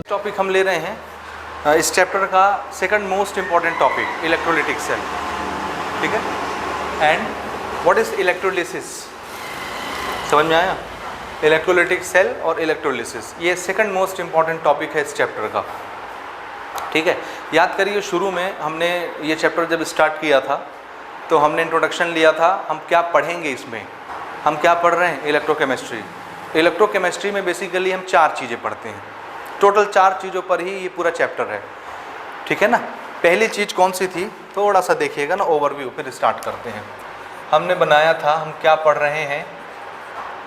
Topic हम ले रहे हैं इस चैप्टर का second most important topic electrolytic cell, ठीक है। एंड व्हाट इज इलेक्ट्रोलिसिस, समझ में आया? इलेक्ट्रोलिटिक सेल और इलेक्ट्रोलिसिस ये सेकंड मोस्ट इम्पॉर्टेंट टॉपिक है इस चैप्टर का, ठीक है। याद करिए शुरू में हमने ये चैप्टर जब स्टार्ट किया था तो हमने इंट्रोडक्शन लिया था, हम क्या पढ़ेंगे इसमें, हम क्या पढ़ रहे हैं, इलेक्ट्रोकेमिस्ट्री। इलेक्ट्रोकेमिस्ट्री में बेसिकली हम 4 चीज़ें पढ़ते हैं, टोटल 4 चीज़ों पर ही ये पूरा चैप्टर है, ठीक है ना। पहली चीज़ कौन सी थी, थोड़ा सा देखिएगा ना ओवरव्यू, फिर स्टार्ट करते हैं। हमने बनाया था हम क्या पढ़ रहे हैं,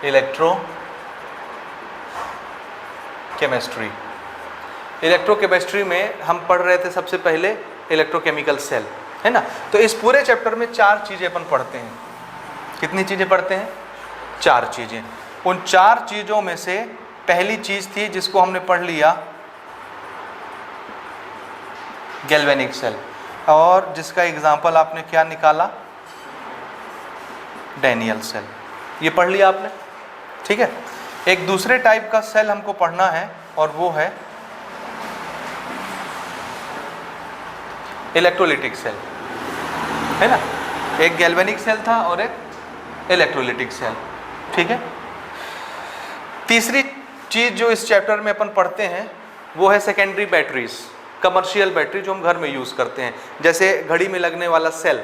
इलेक्ट्रोकेमिस्ट्री। इलेक्ट्रोकेमिस्ट्री में हम पढ़ रहे थे सबसे पहले इलेक्ट्रोकेमिकल सेल, है ना। तो इस पूरे चैप्टर में 4 चीज़ें अपन पढ़ते हैं। कितनी चीज़ें पढ़ते हैं? 4 चीज़ें। उन 4 चीज़ों में से पहली चीज़ थी जिसको हमने पढ़ लिया गैल्वेनिक सेल, और जिसका एग्जाम्पल आपने क्या निकाला, डैनियल सेल। ये पढ़ लिया आपने, ठीक है। एक दूसरे टाइप का सेल हमको पढ़ना है और वो है इलेक्ट्रोलिटिक सेल, है ना। एक गैल्वेनिक सेल था और एक इलेक्ट्रोलिटिक सेल, ठीक है। तीसरी चीज़ जो इस चैप्टर में अपन पढ़ते हैं वो है सेकेंडरी बैटरीज, कमर्शियल बैटरी जो हम घर में यूज़ करते हैं। जैसे घड़ी में लगने वाला सेल,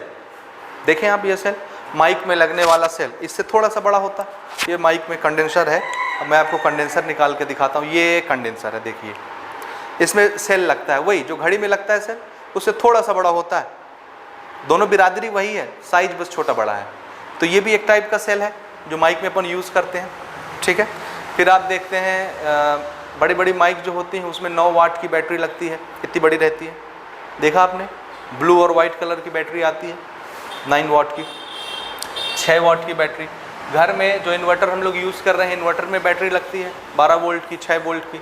देखें आप ये सेल, माइक में लगने वाला सेल इससे थोड़ा सा बड़ा होता है। ये माइक में कंडेंसर है, अब मैं आपको कंडेंसर निकाल के दिखाता हूँ। ये कंडेंसर है, देखिए इसमें सेल लगता है, वही जो घड़ी में लगता है सेल, उससे थोड़ा सा बड़ा होता है। दोनों बिरादरी वही है, साइज बस छोटा बड़ा है। तो ये भी एक टाइप का सेल है जो माइक में अपन यूज़ करते हैं, ठीक है। फिर आप देखते हैं बड़ी बड़ी माइक जो होती हैं उसमें 9 वाट की बैटरी लगती है, इतनी बड़ी रहती है, देखा आपने। ब्लू और वाइट कलर की बैटरी आती है 9 वाट की, 6 वाट की बैटरी। घर में जो इन्वर्टर हम लोग यूज़ कर रहे हैं, इन्वर्टर में बैटरी लगती है 12 वोल्ट की, 6 वोल्ट की,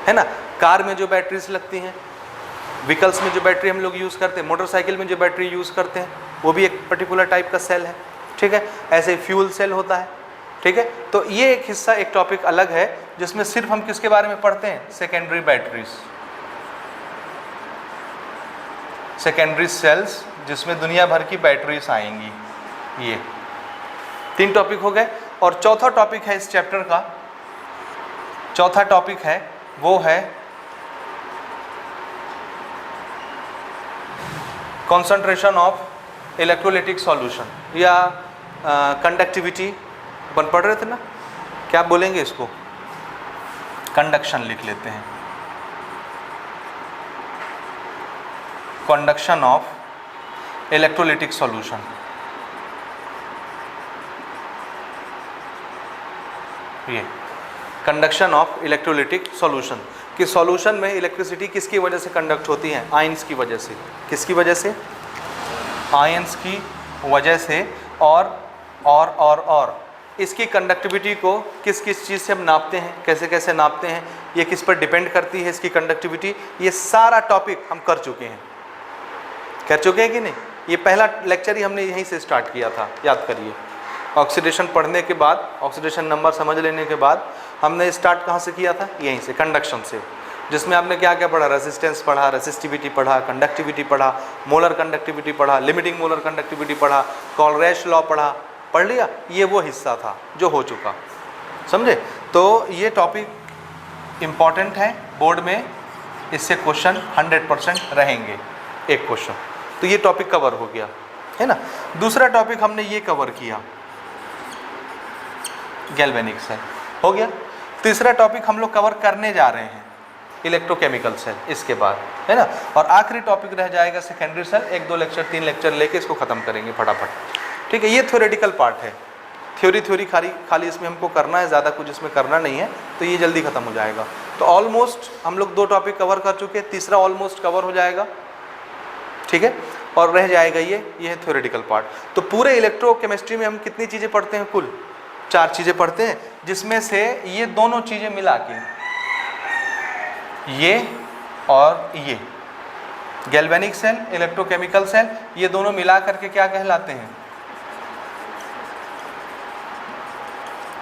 है ना। कार में जो बैटरीज लगती हैं, व्हीकल्स में जो बैटरी हम लोग यूज़ करते हैं, मोटरसाइकिल में जो बैटरी यूज़ करते हैं, वो भी एक पर्टिकुलर टाइप का सेल है, ठीक है। ऐसे फ्यूल सेल होता है, ठीक है। तो ये एक हिस्सा, एक टॉपिक अलग है जिसमें सिर्फ हम किसके बारे में पढ़ते हैं, सेकेंडरी बैटरीज, सेकेंडरी सेल्स जिसमें दुनिया भर की बैटरीज आएंगी। ये 3 टॉपिक हो गए। और चौथा टॉपिक है इस चैप्टर का, चौथा टॉपिक है वो है कॉन्सेंट्रेशन ऑफ इलेक्ट्रोलिटिक सॉल्यूशन, या कंडक्टिविटी अपन पढ़ रहे थे ना, क्या बोलेंगे इसको, कंडक्शन लिख लेते हैं, कंडक्शन ऑफ इलेक्ट्रोलिटिक सॉल्यूशन। ये कंडक्शन ऑफ इलेक्ट्रोलिटिक सॉल्यूशन, कि सॉल्यूशन में इलेक्ट्रिसिटी किसकी वजह से कंडक्ट होती है, आयंस की वजह से। किसकी वजह से? आयंस की वजह से। और इसकी कंडक्टिविटी को किस किस चीज़ से हम नापते हैं, कैसे कैसे नापते हैं, ये किस पर डिपेंड करती है इसकी कंडक्टिविटी, ये सारा टॉपिक हम कर चुके हैं। कर चुके हैं कि नहीं? ये पहला लेक्चर ही हमने यहीं से स्टार्ट किया था, याद करिए। ऑक्सीडेशन पढ़ने के बाद, ऑक्सीडेशन नंबर समझ लेने के बाद हमने स्टार्ट कहाँ से किया था, यहीं से, कंडक्शन से। जिसमें आपने क्या क्या पढ़ा, रेजिस्टेंस पढ़ा, रेसिस्टिविटी पढ़ा, कंडक्टिविटी पढ़ा, मोलर कंडक्टिविटी पढ़ा, लिमिटिंग मोलर कंडक्टिविटी पढ़ा, कॉलरेश लॉ पढ़ लिया। ये वो हिस्सा था जो हो चुका, समझे। तो ये टॉपिक इम्पॉर्टेंट है, बोर्ड में इससे क्वेश्चन 100% रहेंगे, एक क्वेश्चन। तो ये टॉपिक कवर हो गया, है ना। दूसरा टॉपिक हमने ये कवर किया, गैल्वेनिक सेल हो गया। तीसरा टॉपिक हम लोग कवर करने जा रहे हैं इलेक्ट्रोकेमिकल सेल, इसके बाद, है ना। और आखिरी टॉपिक रह जाएगा सेकेंडरी सेल। 1-2 लेक्चर 3 लेक्चर लेके इसको ख़त्म करेंगे फटाफट, ठीक है। ये थ्योरेटिकल पार्ट है, थ्योरी खाली इसमें हमको करना है, ज़्यादा कुछ इसमें करना नहीं है, तो ये जल्दी ख़त्म हो जाएगा। तो ऑलमोस्ट हम लोग 2 टॉपिक कवर कर चुके हैं, तीसरा ऑलमोस्ट कवर हो जाएगा, ठीक है। और रह जाएगा ये है थ्योरेटिकल पार्ट। तो पूरे इलेक्ट्रोकेमिस्ट्री में हम कितनी चीज़ें पढ़ते हैं, कुल 4 चीज़ें पढ़ते हैं, जिसमें से ये दोनों चीज़ें मिला के, ये और ये गैल्वेनिक सेल, इलेक्ट्रोकेमिकल सेल, ये दोनों मिला करके क्या कहलाते हैं,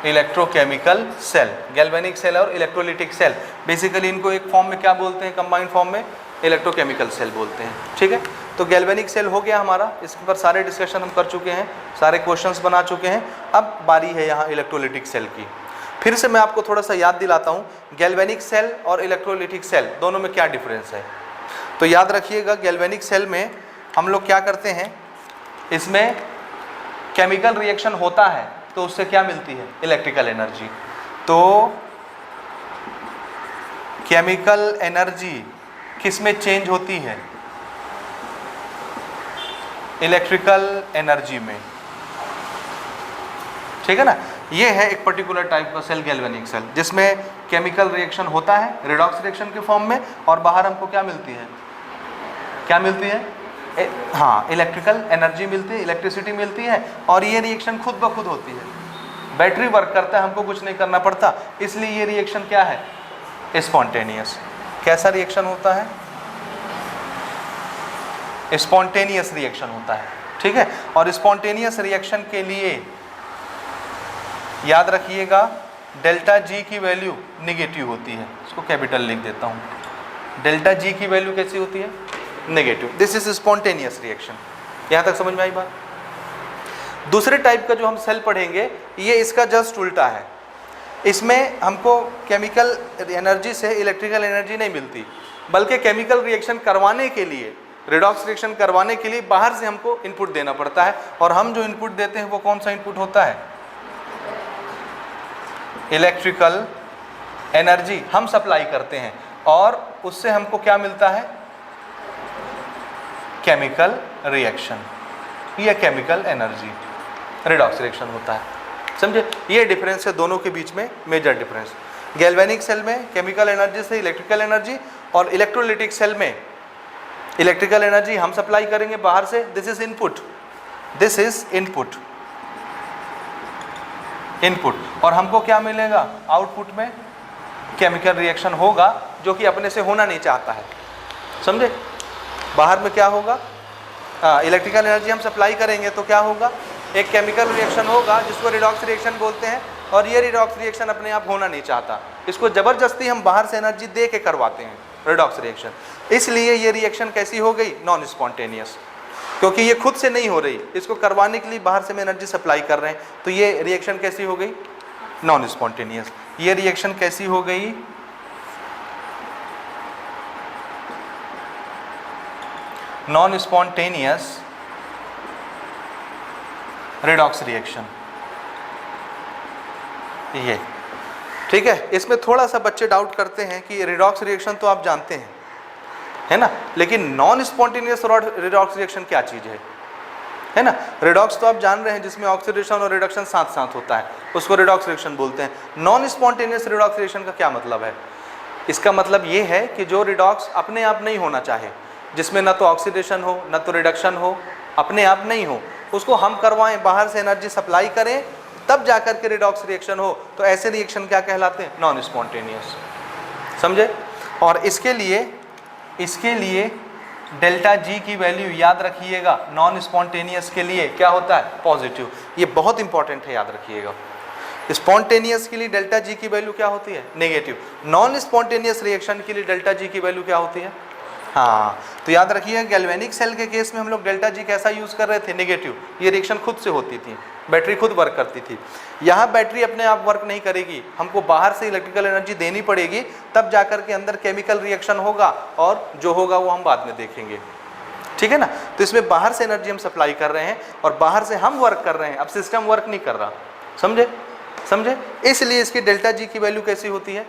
इलेक्ट्रोकेमिकल सेल, गैल्वेनिक सेल और इलेक्ट्रोलिटिक सेल, बेसिकली इनको एक फॉर्म में क्या बोलते हैं, कंबाइंड फॉर्म में इलेक्ट्रोकेमिकल सेल बोलते हैं। ठीक है, तो गैल्वेनिक सेल हो गया हमारा, इसके पर सारे डिस्कशन हम कर चुके हैं, सारे क्वेश्चंस बना चुके हैं। अब बारी है यहाँ इलेक्ट्रोलिटिक सेल की। फिर से मैं आपको थोड़ा सा याद दिलाता हूँ, गैल्वेनिक सेल और इलेक्ट्रोलिटिक सेल दोनों में क्या डिफरेंस है। तो याद रखिएगा, गैल्वेनिक सेल में हम लोग क्या करते हैं, इसमें केमिकल रिएक्शन होता है तो उससे क्या मिलती है, इलेक्ट्रिकल एनर्जी। तो केमिकल एनर्जी किस में चेंज होती है, इलेक्ट्रिकल एनर्जी में। ठीक है ना, ये है एक पर्टिकुलर टाइप का सेल, गैल्वेनिक सेल, जिसमें केमिकल रिएक्शन होता है रिडॉक्स रिएक्शन के फॉर्म में, और बाहर हमको क्या मिलती है, क्या मिलती है, हाँ, इलेक्ट्रिकल एनर्जी मिलती है, इलेक्ट्रिसिटी मिलती है, और ये रिएक्शन खुद ब खुद होती है। बैटरी वर्क करता है, हमको कुछ नहीं करना पड़ता, इसलिए ये रिएक्शन क्या है, स्पॉन्टेनियस। कैसा रिएक्शन होता है, स्पॉन्टेनियस रिएक्शन होता है। ठीक है, और स्पॉन्टेनियस रिएक्शन के लिए याद रखिएगा, डेल्टा जी की वैल्यू निगेटिव होती है। इसको कैपिटल लिख देता हूँ, डेल्टा जी की वैल्यू कैसी होती है, negative. This is spontaneous reaction. यहाँ तक समझ में आई बात। दूसरे टाइप का जो हम सेल पढ़ेंगे, ये इसका जस्ट उल्टा है। इसमें हमको केमिकल एनर्जी से इलेक्ट्रिकल एनर्जी नहीं मिलती, बल्कि केमिकल रिएक्शन करवाने के लिए, रिडॉक्स रिएक्शन करवाने के लिए बाहर से हमको इनपुट देना पड़ता है, और हम जो इनपुट देते हैं वो कौन सा इनपुट होता है, इलेक्ट्रिकल एनर्जी हम सप्लाई करते हैं, और उससे हमको क्या मिलता है, केमिकल रिएक्शन या केमिकल एनर्जी, रिडॉक्स रिएक्शन होता है। समझे, ये डिफरेंस है दोनों के बीच में, मेजर डिफरेंस। गैल्वेनिक सेल में केमिकल एनर्जी से इलेक्ट्रिकल एनर्जी, और इलेक्ट्रोलिटिक सेल में इलेक्ट्रिकल एनर्जी हम सप्लाई करेंगे बाहर से, this is input, this is input, input, और हमको क्या मिलेगा, आउटपुट में केमिकल रिएक्शन होगा, जो कि अपने से होना नहीं चाहता है। समझे, बाहर में क्या होगा, इलेक्ट्रिकल एनर्जी हम सप्लाई करेंगे तो क्या होगा, एक केमिकल रिएक्शन होगा जिसको रिडॉक्स रिएक्शन बोलते हैं, और ये रिडॉक्स रिएक्शन अपने आप होना नहीं चाहता, इसको ज़बरदस्ती हम बाहर से एनर्जी दे के करवाते हैं रिडॉक्स रिएक्शन। इसलिए ये रिएक्शन कैसी हो गई, नॉन स्पॉन्टेनियस, क्योंकि ये खुद से नहीं हो रही, इसको करवाने के लिए बाहर से हम एनर्जी सप्लाई कर रहे हैं, तो ये रिएक्शन कैसी हो गई, नॉन स्पॉन्टेनियस। ये रिएक्शन कैसी हो गई, नॉन स्पॉन्टेनियस रिडॉक्स रिएक्शन। ये ठीक है, इसमें थोड़ा सा बच्चे डाउट करते हैं कि रिडॉक्स रिएक्शन तो आप जानते हैं, है ना, लेकिन नॉन स्पॉन्टेनियस रिडॉक्स रिएक्शन क्या चीज़ है ना। रिडॉक्स तो आप जान रहे हैं, जिसमें ऑक्सीडेशन और रिडक्शन साथ साथ होता है, उसको रिडॉक्स रिएक्शन बोलते हैं। नॉन स्पॉन्टेनियस रिडॉक्स रिएक्शन का क्या मतलब है, इसका मतलब ये है कि जो रिडॉक्स अपने आप नहीं होना चाहे, जिसमें ना तो ऑक्सीडेशन हो ना तो रिडक्शन हो, अपने आप नहीं हो, उसको हम करवाएं, बाहर से एनर्जी सप्लाई करें, तब जाकर के रिडॉक्स रिएक्शन हो, तो ऐसे रिएक्शन क्या कहलाते हैं, नॉन स्पॉन्टेनियस। समझे, और इसके लिए डेल्टा जी की वैल्यू याद रखिएगा, नॉन स्पॉन्टेनियस के लिए क्या होता है, पॉजिटिव। ये बहुत इंपॉर्टेंट है, याद रखिएगा। स्पॉन्टेनियस के लिए डेल्टा जी की वैल्यू क्या होती है, नेगेटिव। नॉन स्पॉन्टेनियस रिएक्शन के लिए डेल्टा जी की वैल्यू क्या होती है, हाँ। तो याद रखिए, गैल्वेनिक सेल के केस में हम लोग डेल्टा जी कैसा यूज़ कर रहे थे, नेगेटिव। ये रिएक्शन खुद से होती थी, बैटरी खुद वर्क करती थी। यहाँ बैटरी अपने आप वर्क नहीं करेगी, हमको बाहर से इलेक्ट्रिकल एनर्जी देनी पड़ेगी, तब जाकर के अंदर केमिकल रिएक्शन होगा, और जो होगा वो हम बाद में देखेंगे। ठीक है ना, तो इसमें बाहर से एनर्जी हम सप्लाई कर रहे हैं, और बाहर से हम वर्क कर रहे हैं, अब सिस्टम वर्क नहीं कर रहा। समझे, इसलिए इसकी डेल्टा जी की वैल्यू कैसी होती है,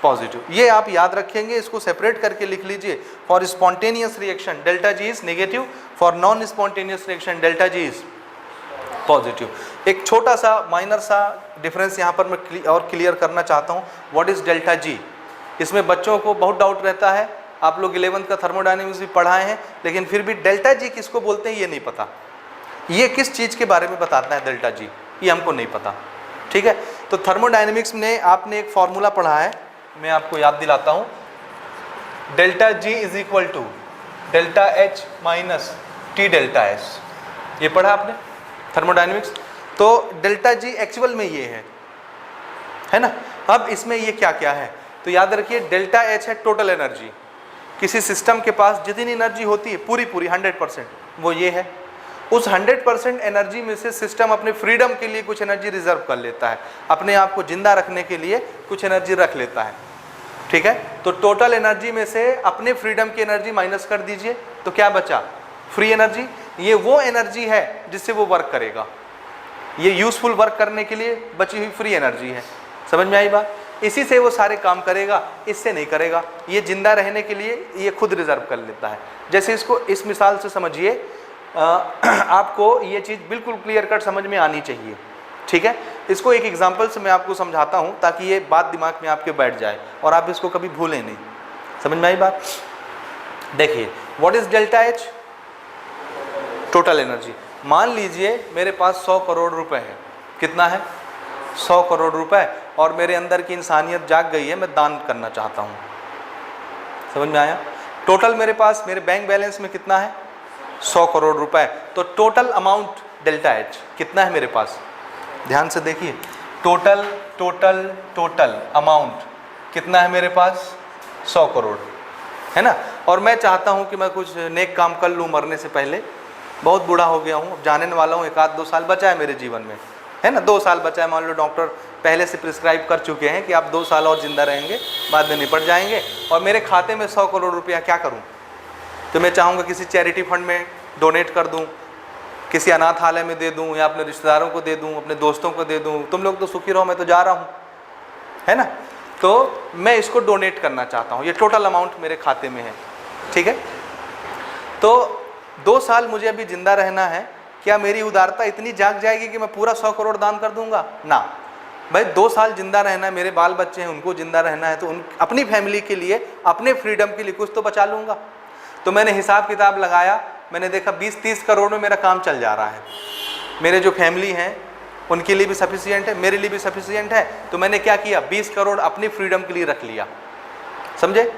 पॉजिटिव। ये आप याद रखेंगे, इसको सेपरेट करके लिख लीजिए। For spontaneous reaction delta G is negative, for non spontaneous reaction delta G is positive. एक छोटा सा माइनर सा डिफरेंस यहाँ पर मैं और क्लियर करना चाहता हूँ, व्हाट इज डेल्टा जी। इसमें बच्चों को बहुत डाउट रहता है, आप लोग 11th का थर्मोडायनेमिक्स भी पढ़ाए हैं, लेकिन फिर भी डेल्टा जी किसको बोलते हैं ये नहीं पता। ये किस चीज़ के बारे में बताता है डेल्टा जी, ये हमको नहीं पता। ठीक है, तो थर्मोडायनेमिक्स में आपने एक फॉर्मूला पढ़ा है, मैं आपको याद दिलाता हूँ। Delta G is equal to delta H minus T delta S, ये पढ़ा आपने थर्मोडायनेमिक्स। तो डेल्टा जी एक्चुअल में ये है, है ना। अब इसमें ये क्या क्या है, तो याद रखिए डेल्टा एच है टोटल एनर्जी। किसी सिस्टम के पास जितनी एनर्जी होती है पूरी 100%, वो ये है। उस 100% एनर्जी में से सिस्टम अपने फ्रीडम के लिए कुछ एनर्जी रिजर्व कर लेता है, अपने आप को जिंदा रखने के लिए कुछ एनर्जी रख लेता है, ठीक है। तो टोटल एनर्जी में से अपने फ्रीडम की एनर्जी माइनस कर दीजिए, तो क्या बचा, फ्री एनर्जी। ये वो एनर्जी है जिससे वो वर्क करेगा, ये यूजफुल वर्क करने के लिए बची हुई फ्री एनर्जी है। समझ में आई बात। इसी से वो सारे काम करेगा, इससे नहीं करेगा। ये जिंदा रहने के लिए ये खुद रिजर्व कर लेता है। जैसे इसको इस मिसाल से समझिए, आपको ये चीज़ बिल्कुल क्लियर कट समझ में आनी चाहिए, ठीक है। इसको एक एग्जांपल से मैं आपको समझाता हूँ ताकि ये बात दिमाग में आपके बैठ जाए और आप इसको कभी भूलें नहीं। समझ में आई बात। देखिए what is delta H, total energy. मान लीजिए मेरे पास 100 करोड़ रुपए है। कितना है, 100 करोड़ रुपए, और मेरे अंदर की इंसानियत जाग गई है, मैं दान करना चाहता हूँ। समझ में आया। टोटल मेरे पास मेरे बैंक बैलेंस में कितना है, 100 करोड़ रुपए। तो टोटल अमाउंट डेल्टा एच कितना है मेरे पास, ध्यान से देखिए। टोटल टोटल टोटल अमाउंट कितना है मेरे पास, 100 करोड़, है ना। और मैं चाहता हूँ कि मैं कुछ नेक काम कर लूँ मरने से पहले। बहुत बूढ़ा हो गया हूँ, जाने वाला हूँ, 1-2 साल बचा है मेरे जीवन में, है ना। 2 साल बचा है, मान लो डॉक्टर पहले से प्रिस्क्राइब कर चुके हैं कि आप 2 साल और जिंदा रहेंगे, बाद में निपट जाएंगे। और मेरे खाते में 100 करोड़ रुपया, क्या करूं। तो मैं चाहूँगा किसी चैरिटी फंड में डोनेट कर दूं, किसी अनाथालय में दे दूं, या अपने रिश्तेदारों को दे दूं, अपने दोस्तों को दे दूं। तुम लोग तो सुखी रहो, मैं तो जा रहा हूँ, है ना। तो मैं इसको डोनेट करना चाहता हूँ, ये टोटल अमाउंट मेरे खाते में है, ठीक है। तो 2 साल मुझे अभी जिंदा रहना है। क्या मेरी उदारता इतनी जाग जाएगी कि मैं पूरा 100 करोड़ दान कर दूंगा? ना भाई, 2 साल जिंदा रहना है, मेरे बाल बच्चे हैं, उनको जिंदा रहना है, तो अपनी फैमिली के लिए, अपने फ्रीडम के लिए कुछ तो बचा लूंगा। तो मैंने हिसाब किताब लगाया, मैंने देखा 20-30 करोड़ में मेरा काम चल जा रहा है। मेरे जो फैमिली हैं उनके लिए भी सफिशिएंट है, मेरे लिए भी सफिशिएंट है। तो मैंने क्या किया, 20 करोड़ अपनी फ्रीडम के लिए रख लिया, समझे।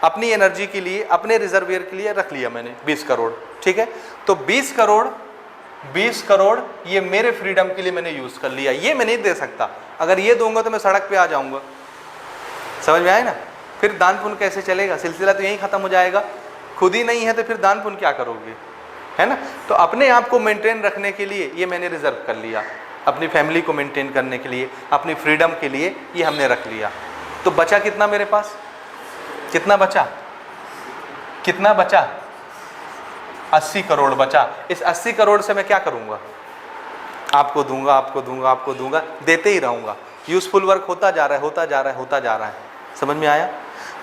अपनी एनर्जी के लिए, अपने रिजर्वियर के लिए रख लिया मैंने 20 करोड़, ठीक है। तो 20 करोड़ ये मेरे फ्रीडम के लिए मैंने यूज कर लिया। ये मैं नहीं दे सकता, अगर ये दूंगा तो मैं सड़क पे आ जाऊंगा। समझ में आए ना। फिर दान पुण्य कैसे चलेगा, सिलसिला तो यहीं खत्म हो जाएगा। खुद ही नहीं है तो फिर दान पुण्य क्या करोगे, है ना। तो अपने आप को मेंटेन रखने के लिए ये मैंने रिजर्व कर लिया, अपनी फैमिली को मेंटेन करने के लिए, अपनी फ्रीडम के लिए ये हमने रख लिया। तो बचा कितना मेरे पास, कितना बचा, कितना बचा, 80 करोड़ बचा। इस 80 करोड़ से मैं क्या करूंगा, आपको दूंगा, आपको दूंगा, आपको दूंगा, देते ही रहूंगा। यूजफुल वर्क होता जा रहा है, होता जा रहा है, होता जा रहा है। समझ में आया।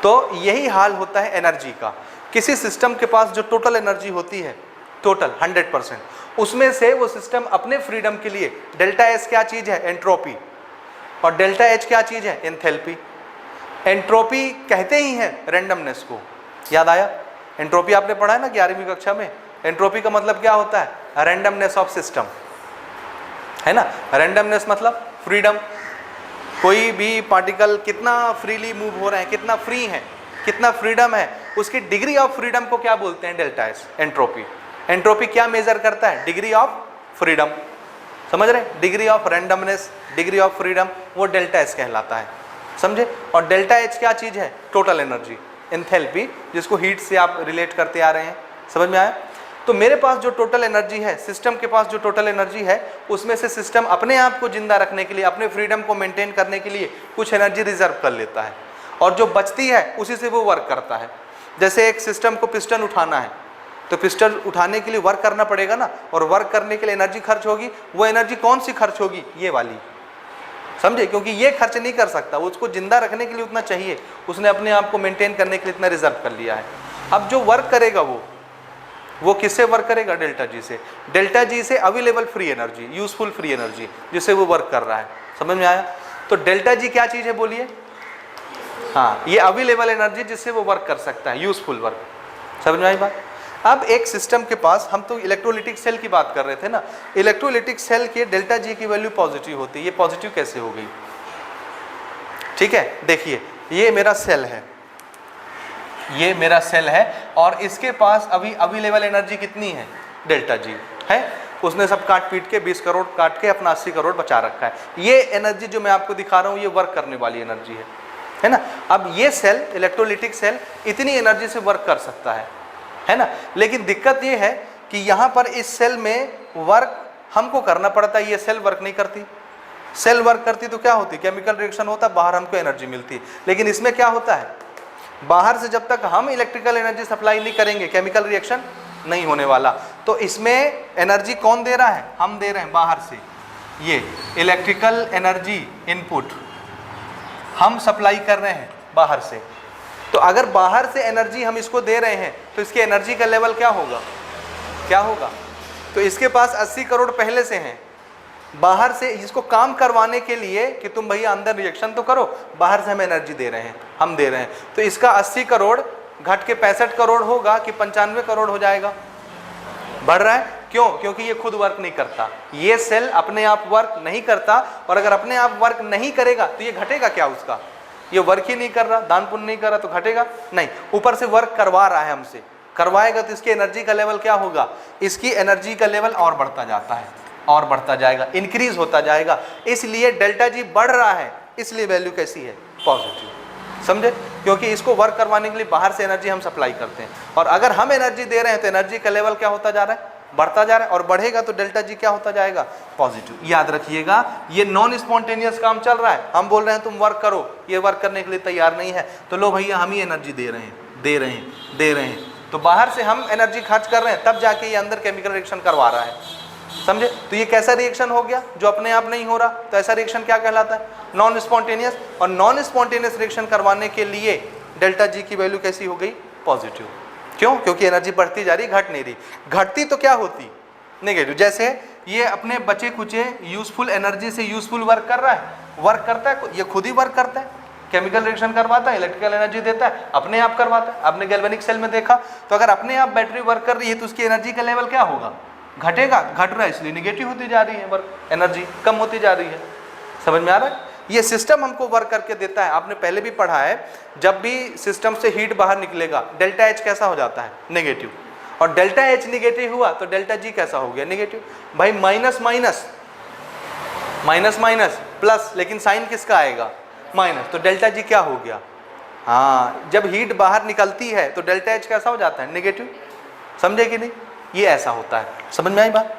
तो यही हाल होता है एनर्जी का। किसी सिस्टम के पास जो टोटल एनर्जी होती है, टोटल 100%, उसमें से वो सिस्टम अपने फ्रीडम के लिए, डेल्टा एस क्या चीज है, एंट्रोपी, और डेल्टा एच क्या चीज है, एंथैल्पी। एंट्रोपी कहते ही हैं रैंडमनेस को, याद आया। एंट्रोपी आपने पढ़ा है ना 11वीं कक्षा में। एंट्रोपी का मतलब क्या होता है, रैंडमनेस ऑफ सिस्टम, है ना। रैंडमनेस मतलब फ्रीडम, कोई भी पार्टिकल कितना फ्रीली मूव हो रहे हैं, कितना फ्री है, कितना फ्रीडम है, उसकी डिग्री ऑफ फ्रीडम को क्या बोलते हैं, डेल्टा एस, एंट्रोपी। एंट्रोपी क्या मेजर करता है, डिग्री ऑफ फ्रीडम, समझ रहे, degree of randomness, degree of freedom, वो डेल्टा एस कहलाता है, समझे। और डेल्टा एच क्या चीज है, टोटल एनर्जी, एंथैल्पी, जिसको हीट से आप रिलेट करते आ रहे हैं। समझ में आया। तो मेरे पास जो टोटल एनर्जी है, सिस्टम के पास जो टोटल एनर्जी है, उसमें से सिस्टम अपने आप को जिंदा रखने के लिए, अपने फ्रीडम को मेंटेन करने के लिए कुछ एनर्जी रिजर्व कर लेता है, और जो बचती है उसी से वो वर्क करता है। जैसे एक सिस्टम को पिस्टन उठाना है, तो पिस्टन उठाने के लिए वर्क करना पड़ेगा ना, और वर्क करने के लिए एनर्जी खर्च होगी। वो एनर्जी कौन सी खर्च होगी, ये वाली, समझे, क्योंकि ये खर्च नहीं कर सकता, उसको जिंदा रखने के लिए उतना चाहिए, उसने अपने आप को मेंटेन करने के लिए इतना रिजर्व कर लिया है। अब जो वर्क करेगा वो किससे वर्क करेगा, डेल्टा जी से। डेल्टा जी से available free energy, useful free energy, जिससे वो वर्क कर रहा है। समझ में आया। तो डेल्टा जी क्या चीज है, बोलिए। हाँ, ये अवेलेबल एनर्जी जिससे वो वर्क कर सकता है, यूजफुल वर्क। समझ में आई बात। अब एक सिस्टम के पास, हम तो इलेक्ट्रोलिटिक सेल की बात कर रहे थे ना, इलेक्ट्रोलिटिक सेल के डेल्टा जी की वैल्यू पॉजिटिव होती है। ये पॉजिटिव कैसे हो गई, ठीक है। देखिए ये मेरा सेल है, ये मेरा सेल है, और इसके पास अभी अवेलेबल एनर्जी कितनी है, डेल्टा जी है। उसने सब काट पीट के 20 करोड़ काट के अपना 80 करोड़ बचा रखा है। ये एनर्जी जो मैं आपको दिखा रहा हूँ ये वर्क करने वाली एनर्जी है ना। अब ये सेल, इलेक्ट्रोलिटिक सेल इतनी एनर्जी से वर्क कर सकता है ना। लेकिन दिक्कत ये है कि यहाँ पर इस सेल में वर्क हमको करना पड़ता है, ये सेल वर्क नहीं करती। सेल वर्क करती तो क्या होती, केमिकल रिएक्शन होता, बाहर हमको एनर्जी मिलती। लेकिन इसमें क्या होता है, बाहर से जब तक हम इलेक्ट्रिकल एनर्जी सप्लाई नहीं करेंगे केमिकल रिएक्शन नहीं होने वाला। तो इसमें एनर्जी कौन दे रहा है, हम दे रहे हैं बाहर से। ये इलेक्ट्रिकल एनर्जी इनपुट हम सप्लाई कर रहे हैं बाहर से। तो अगर बाहर से एनर्जी हम इसको दे रहे हैं तो इसकी एनर्जी का लेवल क्या होगा, क्या होगा। तो इसके पास 80 करोड़ पहले से हैं, बाहर से इसको काम करवाने के लिए कि तुम भैया अंदर रिएक्शन तो करो, बाहर से हम एनर्जी दे रहे हैं, हम दे रहे हैं। तो इसका 80 करोड़ घट के 65 करोड़ होगा कि 95 करोड़ हो जाएगा, बढ़ रहा है। क्यों, क्योंकि ये खुद वर्क नहीं करता, ये सेल अपने आप वर्क नहीं करता। और अगर अपने आप वर्क नहीं करेगा तो ये घटेगा क्या, उसका ये वर्क ही नहीं कर रहा, दान पुण्य नहीं कर रहा तो घटेगा नहीं। ऊपर से वर्क करवा रहा है हमसे, करवाएगा तो इसकी एनर्जी का लेवल क्या होगा, इसकी एनर्जी का लेवल और बढ़ता जाता है, और बढ़ता जाएगा, इंक्रीज होता जाएगा। इसलिए डेल्टा जी बढ़ रहा है, इसलिए वैल्यू कैसी है, पॉजिटिव। समझे, क्योंकि इसको वर्क करवाने के लिए बाहर से एनर्जी हम सप्लाई करते हैं। और अगर हम एनर्जी दे रहे हैं तो एनर्जी का लेवल क्या होता जा रहा है, बढ़ता जा रहा है। और बढ़ेगा तो डेल्टा जी क्या होता जाएगा, पॉजिटिव। याद रखिएगा, ये नॉन स्पॉन्टेनियस काम चल रहा है। हम बोल रहे हैं तुम वर्क करो, ये वर्क करने के लिए तैयार नहीं है, तो लो भैया हम ही एनर्जी दे रहे हैं, दे रहे हैं, दे रहे हैं। तो बाहर से हम एनर्जी खर्च कर रहे हैं, तब जाके ये अंदर केमिकल रिएक्शन करवा रहा है। समझे, तो ये कैसा रिएक्शन हो गया, जो अपने आप नहीं हो रहा। तो ऐसा रिएक्शन क्या कहलाता है, नॉन स्पॉन्टेनियस। और नॉन स्पॉन्टेनियस रिएक्शन करवाने के लिए डेल्टा जी की वैल्यू कैसी हो गई, पॉजिटिव। क्यों, क्योंकि एनर्जी बढ़ती जा रही, घट नहीं रही। घटती तो क्या होती, नेगेटिव। जैसे ये अपने बचे कुचे यूजफुल एनर्जी से यूजफुल वर्क कर रहा है, वर्क करता है, ये खुद ही वर्क करता है, केमिकल रिएक्शन करवाता है, इलेक्ट्रिकल एनर्जी देता है, अपने आप करवाता है। आपने गैल्वेनिक सेल में देखा, तो अगर अपने आप बैटरी वर्क कर रही है तो उसकी एनर्जी का लेवल क्या होगा, घटेगा, घट रहा है, इसलिए निगेटिव होती जा रही है वर्क, एनर्जी कम होती जा रही है। समझ में आ रहा है, ये सिस्टम हमको वर्क करके देता है। आपने पहले भी पढ़ा है, जब भी सिस्टम से हीट बाहर निकलेगा डेल्टा एच कैसा हो जाता है, नेगेटिव। और डेल्टा एच निगेटिव हुआ तो डेल्टा जी कैसा हो गया, नेगेटिव। भाई minus minus minus minus plus, लेकिन साइन किसका आएगा, माइनस। तो डेल्टा जी क्या हो गया, हाँ, जब हीट बाहर निकलती है तो डेल्टा एच कैसा हो जाता है, नेगेटिव। समझे कि नहीं, ये ऐसा होता है। समझ में आई बात,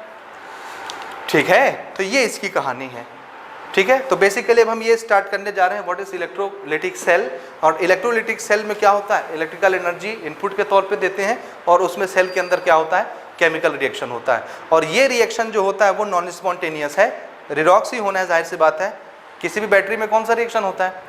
ठीक है। तो ये इसकी कहानी है, ठीक है। तो बेसिकली अब हम ये स्टार्ट करने जा रहे हैं, व्हाट इज इलेक्ट्रोलिटिक सेल। और इलेक्ट्रोलिटिक सेल में क्या होता है, इलेक्ट्रिकल एनर्जी इनपुट के तौर पे देते हैं, और उसमें सेल के अंदर क्या होता है, केमिकल रिएक्शन होता है। और ये रिएक्शन जो होता है वो नॉन स्पॉन्टेनियस है, रिडॉक्स ही होना है, जाहिर सी बात है। किसी भी बैटरी में कौन सा रिएक्शन होता है,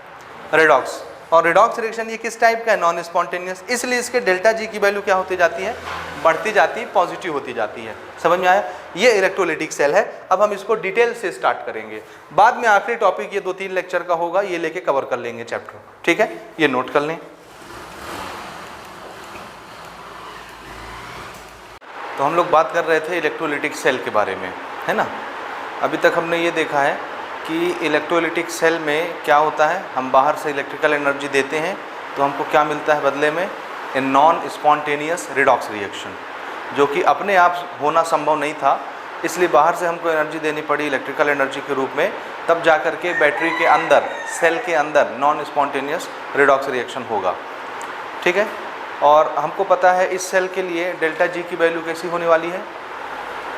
रिडॉक्स। और रिडॉक्स रिएक्शन ये किस टाइप का है, नॉन स्पॉन्टेनियस। इसलिए इसके डेल्टा जी की वैल्यू क्या होती जाती है, बढ़ती जाती है, पॉजिटिव होती जाती है। समझ में आया, ये इलेक्ट्रोलिटिक सेल है। अब हम इसको डिटेल से स्टार्ट करेंगे, बाद में आखिरी टॉपिक ये 2-3 लेक्चर का होगा, ये लेके कवर कर लेंगे चैप्टर, ठीक है। ये नोट कर लें। तो हम लोग बात कर रहे थे इलेक्ट्रोलिटिक सेल के बारे में, है ना। अभी तक हमने ये देखा है कि इलेक्ट्रोलिटिक सेल में क्या होता है, हम बाहर से इलेक्ट्रिकल एनर्जी देते हैं तो हमको क्या मिलता है बदले में, a non spontaneous redox reaction, जो कि अपने आप होना संभव नहीं था, इसलिए बाहर से हमको एनर्जी देनी पड़ी इलेक्ट्रिकल एनर्जी के रूप में, तब जा कर के बैटरी के अंदर, सेल के अंदर नॉन स्पॉन्टेनियस रिडॉक्स रिएक्शन होगा, ठीक है। और हमको पता है इस सेल के लिए डेल्टा जी की वैल्यू कैसी होने वाली है,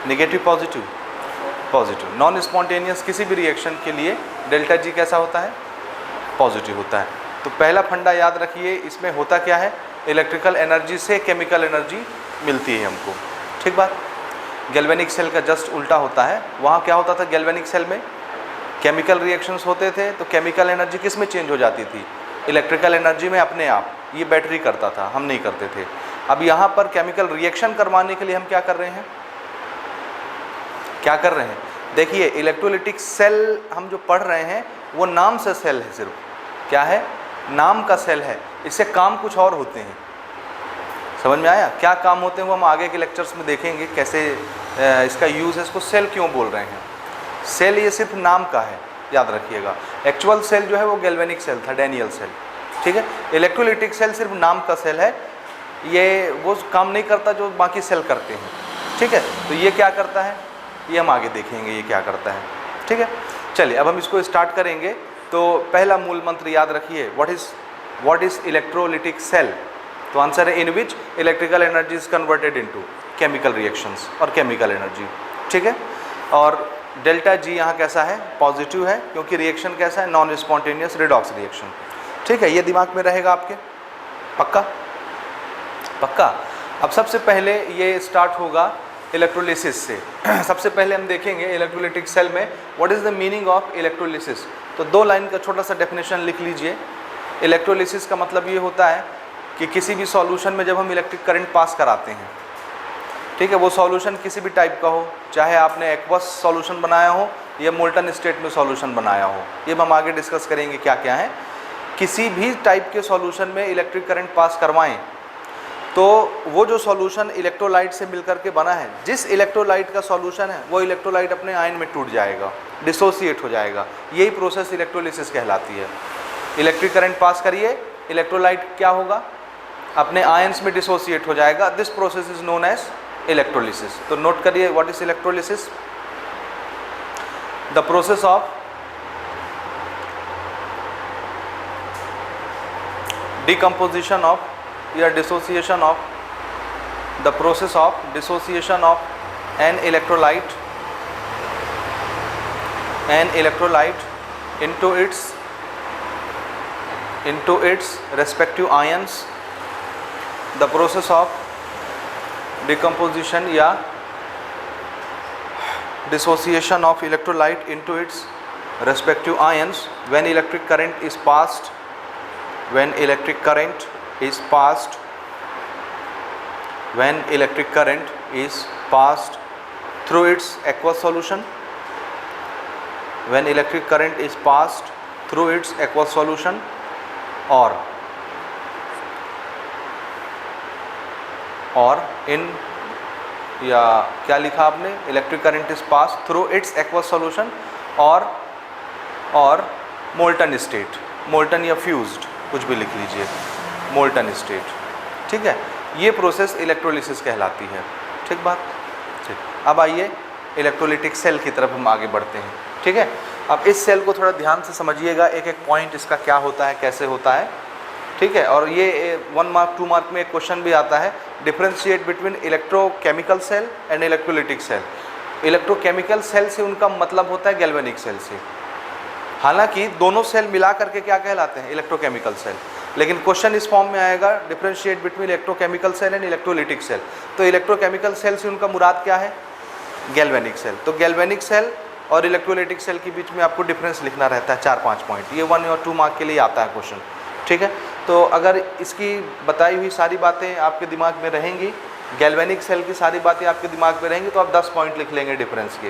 negative, positive, positive. Non spontaneous किसी भी रिएक्शन के लिए डेल्टा जी कैसा होता है, पॉजिटिव होता है। तो पहला फंडा याद रखिए, इसमें होता क्या है, इलेक्ट्रिकल एनर्जी से केमिकल एनर्जी मिलती है हमको, ठीक बात। गैल्वेनिक सेल का जस्ट उल्टा होता है। वहाँ क्या होता था, गैल्वेनिक सेल में केमिकल रिएक्शंस होते थे, तो केमिकल एनर्जी किस में चेंज हो जाती थी, इलेक्ट्रिकल एनर्जी में अपने आप। ये बैटरी करता था, हम नहीं करते थे। अब यहाँ पर केमिकल रिएक्शन करवाने के लिए हम क्या कर रहे हैं, क्या कर रहे हैं, देखिए इलेक्ट्रोलिटिक सेल हम जो पढ़ रहे हैं वो नाम से सेल है, सिर्फ क्या है, नाम का सेल है। इससे काम कुछ और होते हैं। समझ में आया, क्या काम होते हैं वो हम आगे के लेक्चर्स में देखेंगे, कैसे इसका यूज़ है, इसको सेल क्यों बोल रहे हैं। सेल ये सिर्फ नाम का है, याद रखिएगा। एक्चुअल सेल जो है वो गैल्वेनिक सेल था, डैनियल सेल, ठीक है। इलेक्ट्रोलिटिक सेल सिर्फ नाम का सेल है, ये वो काम नहीं करता जो बाकी सेल करते हैं, ठीक है। तो ये क्या करता है, ये हम आगे देखेंगे ये क्या करता है, ठीक है। चलिए अब हम इसको स्टार्ट करेंगे। तो पहला मूल मंत्र याद रखिए, व्हाट इज इलेक्ट्रोलिटिक सेल। तो आंसर है in which electrical energy is converted into chemical reactions और केमिकल एनर्जी, ठीक है। और डेल्टा जी यहाँ कैसा है, पॉजिटिव है, क्योंकि रिएक्शन कैसा है, नॉन स्पॉन्टेनियस रिडॉक्स रिएक्शन, ठीक है। ये दिमाग में रहेगा आपके, पक्का पक्का। अब सबसे पहले ये स्टार्ट होगा इलेक्ट्रोलिसिस से। सबसे पहले हम देखेंगे इलेक्ट्रोलिटिक सेल में what is the meaning of electrolysis. तो 2 लाइन का छोटा सा डेफिनेशन लिख लीजिए। इलेक्ट्रोलिसिस का मतलब ये होता है कि किसी भी सॉल्यूशन में जब हम इलेक्ट्रिक करंट पास कराते हैं, ठीक है, वो सॉल्यूशन किसी भी टाइप का हो, चाहे आपने एक्वस सॉल्यूशन बनाया हो या मोल्टन स्टेट में सॉल्यूशन बनाया हो, ये हम आगे डिस्कस करेंगे क्या क्या है। किसी भी टाइप के सॉल्यूशन में इलेक्ट्रिक करंट पास करवाएं तो वो जो सॉल्यूशन इलेक्ट्रोलाइट से मिलकर के बना है, जिस इलेक्ट्रोलाइट का सॉल्यूशन है वो इलेक्ट्रोलाइट अपने आयन में टूट जाएगा, डिसोसिएट हो जाएगा। यही प्रोसेस इलेक्ट्रोलिसिस कहलाती है। इलेक्ट्रिक करंट पास करिए, इलेक्ट्रोलाइट क्या होगा, अपने आयन्स में डिसोसिएट हो जाएगा। This process is known as electrolysis. तो नोट करिए what is electrolysis, the process of decomposition of या dissociation of, the process of dissociation of an electrolyte into its respective ions, the process of decomposition या dissociation of electrolyte into its respective ions when electric current is passed through its aqueous solution, or in या क्या लिखा आपने, electric current is pass through it's aqueous solution और molten state, molten या fused, कुछ भी लिख लीजिए, मोल्टन स्टेट, ठीक है। ये प्रोसेस इलेक्ट्रोलिसिस कहलाती है, ठीक बात, ठीक। अब आइए इलेक्ट्रोलिटिक सेल की तरफ हम आगे बढ़ते हैं, ठीक है। अब इस सेल को थोड़ा ध्यान से समझिएगा, एक एक पॉइंट इसका क्या होता है, कैसे होता है, ठीक है। और ये 1 मार्क 2 मार्क में एक क्वेश्चन भी आता है, differentiate between electrochemical cell and electrolytic cell. Electrochemical cell से उनका मतलब होता है गैल्वेनिक सेल से, हालांकि दोनों सेल मिला करके क्या कहलाते हैं, इलेक्ट्रोकेमिकल सेल। लेकिन क्वेश्चन इस फॉर्म में आएगा, differentiate between electrochemical cell and electrolytic cell. तो इलेक्ट्रोकेमिकल सेल से उनका मुराद क्या है, गैल्वेनिक सेल। तो गैल्वेनिक सेल और इलेक्ट्रोलिटिक सेल के बीच में आपको डिफरेंस लिखना रहता है 4-5 पॉइंट। ये 1 और 2 मार्क के लिए आता है क्वेश्चन, ठीक है। तो अगर इसकी बताई हुई सारी बातें आपके दिमाग में रहेंगी, गैल्वेनिक सेल की सारी बातें आपके दिमाग में रहेंगी, तो आप 10 पॉइंट लिख लेंगे डिफरेंस के,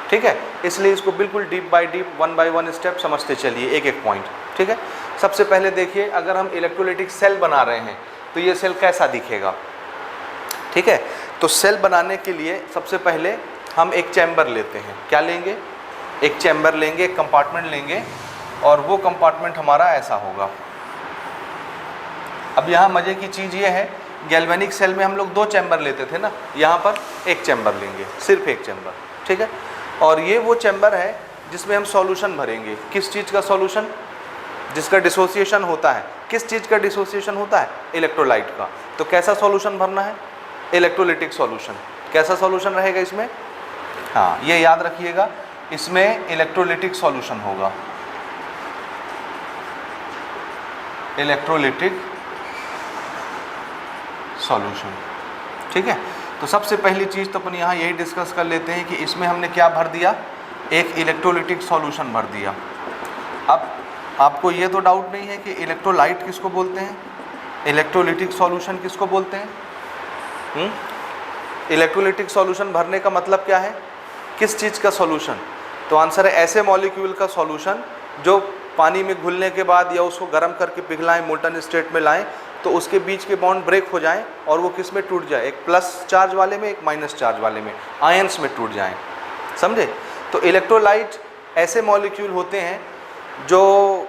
ठीक है। इसलिए इसको बिल्कुल deep by deep 1 by 1 step समझते चलिए, एक एक पॉइंट, ठीक है। सबसे पहले देखिए, अगर हम इलेक्ट्रोलिटिक सेल बना रहे हैं तो ये सेल कैसा दिखेगा, ठीक है। तो सेल बनाने के लिए सबसे पहले हम एक चैम्बर लेते हैं। क्या लेंगे, एक चैम्बर लेंगे, एक कंपार्टमेंट लेंगे, और वो कंपार्टमेंट हमारा ऐसा होगा। अब यहाँ मज़े की चीज़ ये है, गैल्वेनिक सेल में हम लोग 2 चैम्बर लेते थे ना, यहाँ पर एक चैम्बर लेंगे, सिर्फ एक चैम्बर, ठीक है। और ये वो चैम्बर है जिसमें हम सॉल्यूशन भरेंगे। किस चीज़ का सॉल्यूशन, जिसका डिसोसिएशन होता है। किस चीज़ का डिसोसिएशन होता है, इलेक्ट्रोलाइट का। तो कैसा सॉल्यूशन भरना है, इलेक्ट्रोलिटिक सॉल्यूशन। कैसा सॉल्यूशन रहेगा इसमें, हाँ ये याद रखिएगा, इसमें इलेक्ट्रोलिटिक सॉल्यूशन होगा, इलेक्ट्रोलिटिक सॉल्यूशन, ठीक है। तो सबसे पहली चीज़ तो अपन यहाँ यही डिस्कस कर लेते हैं कि इसमें हमने क्या भर दिया, एक इलेक्ट्रोलिटिक सॉल्यूशन भर दिया। अब आपको ये तो डाउट नहीं है कि इलेक्ट्रोलाइट किसको बोलते हैं, इलेक्ट्रोलिटिक सॉल्यूशन किसको बोलते हैं। इलेक्ट्रोलिटिक सॉल्यूशन भरने का मतलब क्या है, किस चीज़ का सॉल्यूशन। तो आंसर है ऐसे मॉलिक्यूल का सॉल्यूशन जो पानी में घुलने के बाद या उसको गर्म करके पिघलाएं, मोल्टन स्टेट में लाएं, तो उसके बीच के बॉन्ड ब्रेक हो जाएं और वो किस में टूट जाए, एक प्लस चार्ज वाले में, एक माइनस चार्ज वाले में, आयंस में टूट जाएं, समझे। तो इलेक्ट्रोलाइट ऐसे मॉलिक्यूल होते हैं जो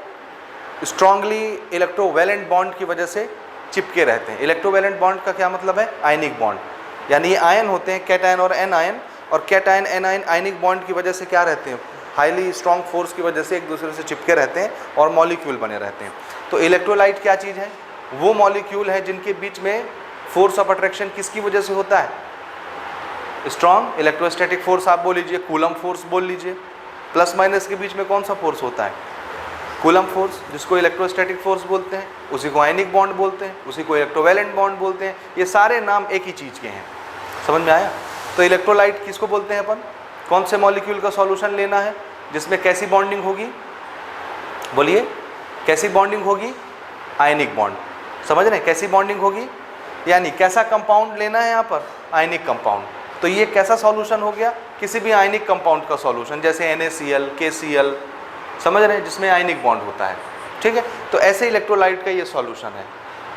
स्ट्रांगली इलेक्ट्रोवैलेंट बॉन्ड की वजह से चिपके रहते हैं। इलेक्ट्रोवैलेंट बॉन्ड का क्या मतलब है, आयनिक बॉन्ड, यानी ये आयन होते हैं, कैटायन और एन आयन, और कैटायन एनायन आयनिक बॉन्ड की वजह से क्या रहते हैं, हाईली स्ट्रॉन्ग फोर्स की वजह से एक दूसरे से चिपके रहते हैं और मॉलिक्यूल बने रहते हैं। तो इलेक्ट्रोलाइट क्या चीज़ है, वो मॉलिक्यूल है जिनके बीच में फोर्स ऑफ अट्रैक्शन किसकी वजह से होता है, स्ट्रॉन्ग इलेक्ट्रोस्टैटिक फोर्स आप बोल लीजिए, कूलम फोर्स बोल लीजिए। प्लस माइनस के बीच में कौन सा फोर्स होता है, कूलम फोर्स, जिसको इलेक्ट्रोस्टैटिक फोर्स बोलते हैं, उसी को आयनिक बॉन्ड बोलते हैं, उसी को इलेक्ट्रोवैलेंट बॉन्ड बोलते हैं। ये सारे नाम एक ही चीज़ के हैं, समझ में आया। तो इलेक्ट्रोलाइट किसको बोलते हैं अपन, कौन से मॉलिक्यूल का सॉल्यूशन लेना है जिसमें कैसी बॉन्डिंग होगी, बोलिए कैसी बॉन्डिंग होगी, आयनिक बॉन्ड, समझ रहे हैं, कैसी बॉन्डिंग होगी, यानी कैसा कंपाउंड लेना है यहाँ पर, आयनिक कंपाउंड। तो ये कैसा सॉल्यूशन हो गया, किसी भी आयनिक कंपाउंड का सॉल्यूशन, जैसे NaCl, KCl, समझ रहे हैं, जिसमें आयनिक बॉन्ड होता है, ठीक है। तो ऐसे इलेक्ट्रोलाइट का ये सॉल्यूशन है।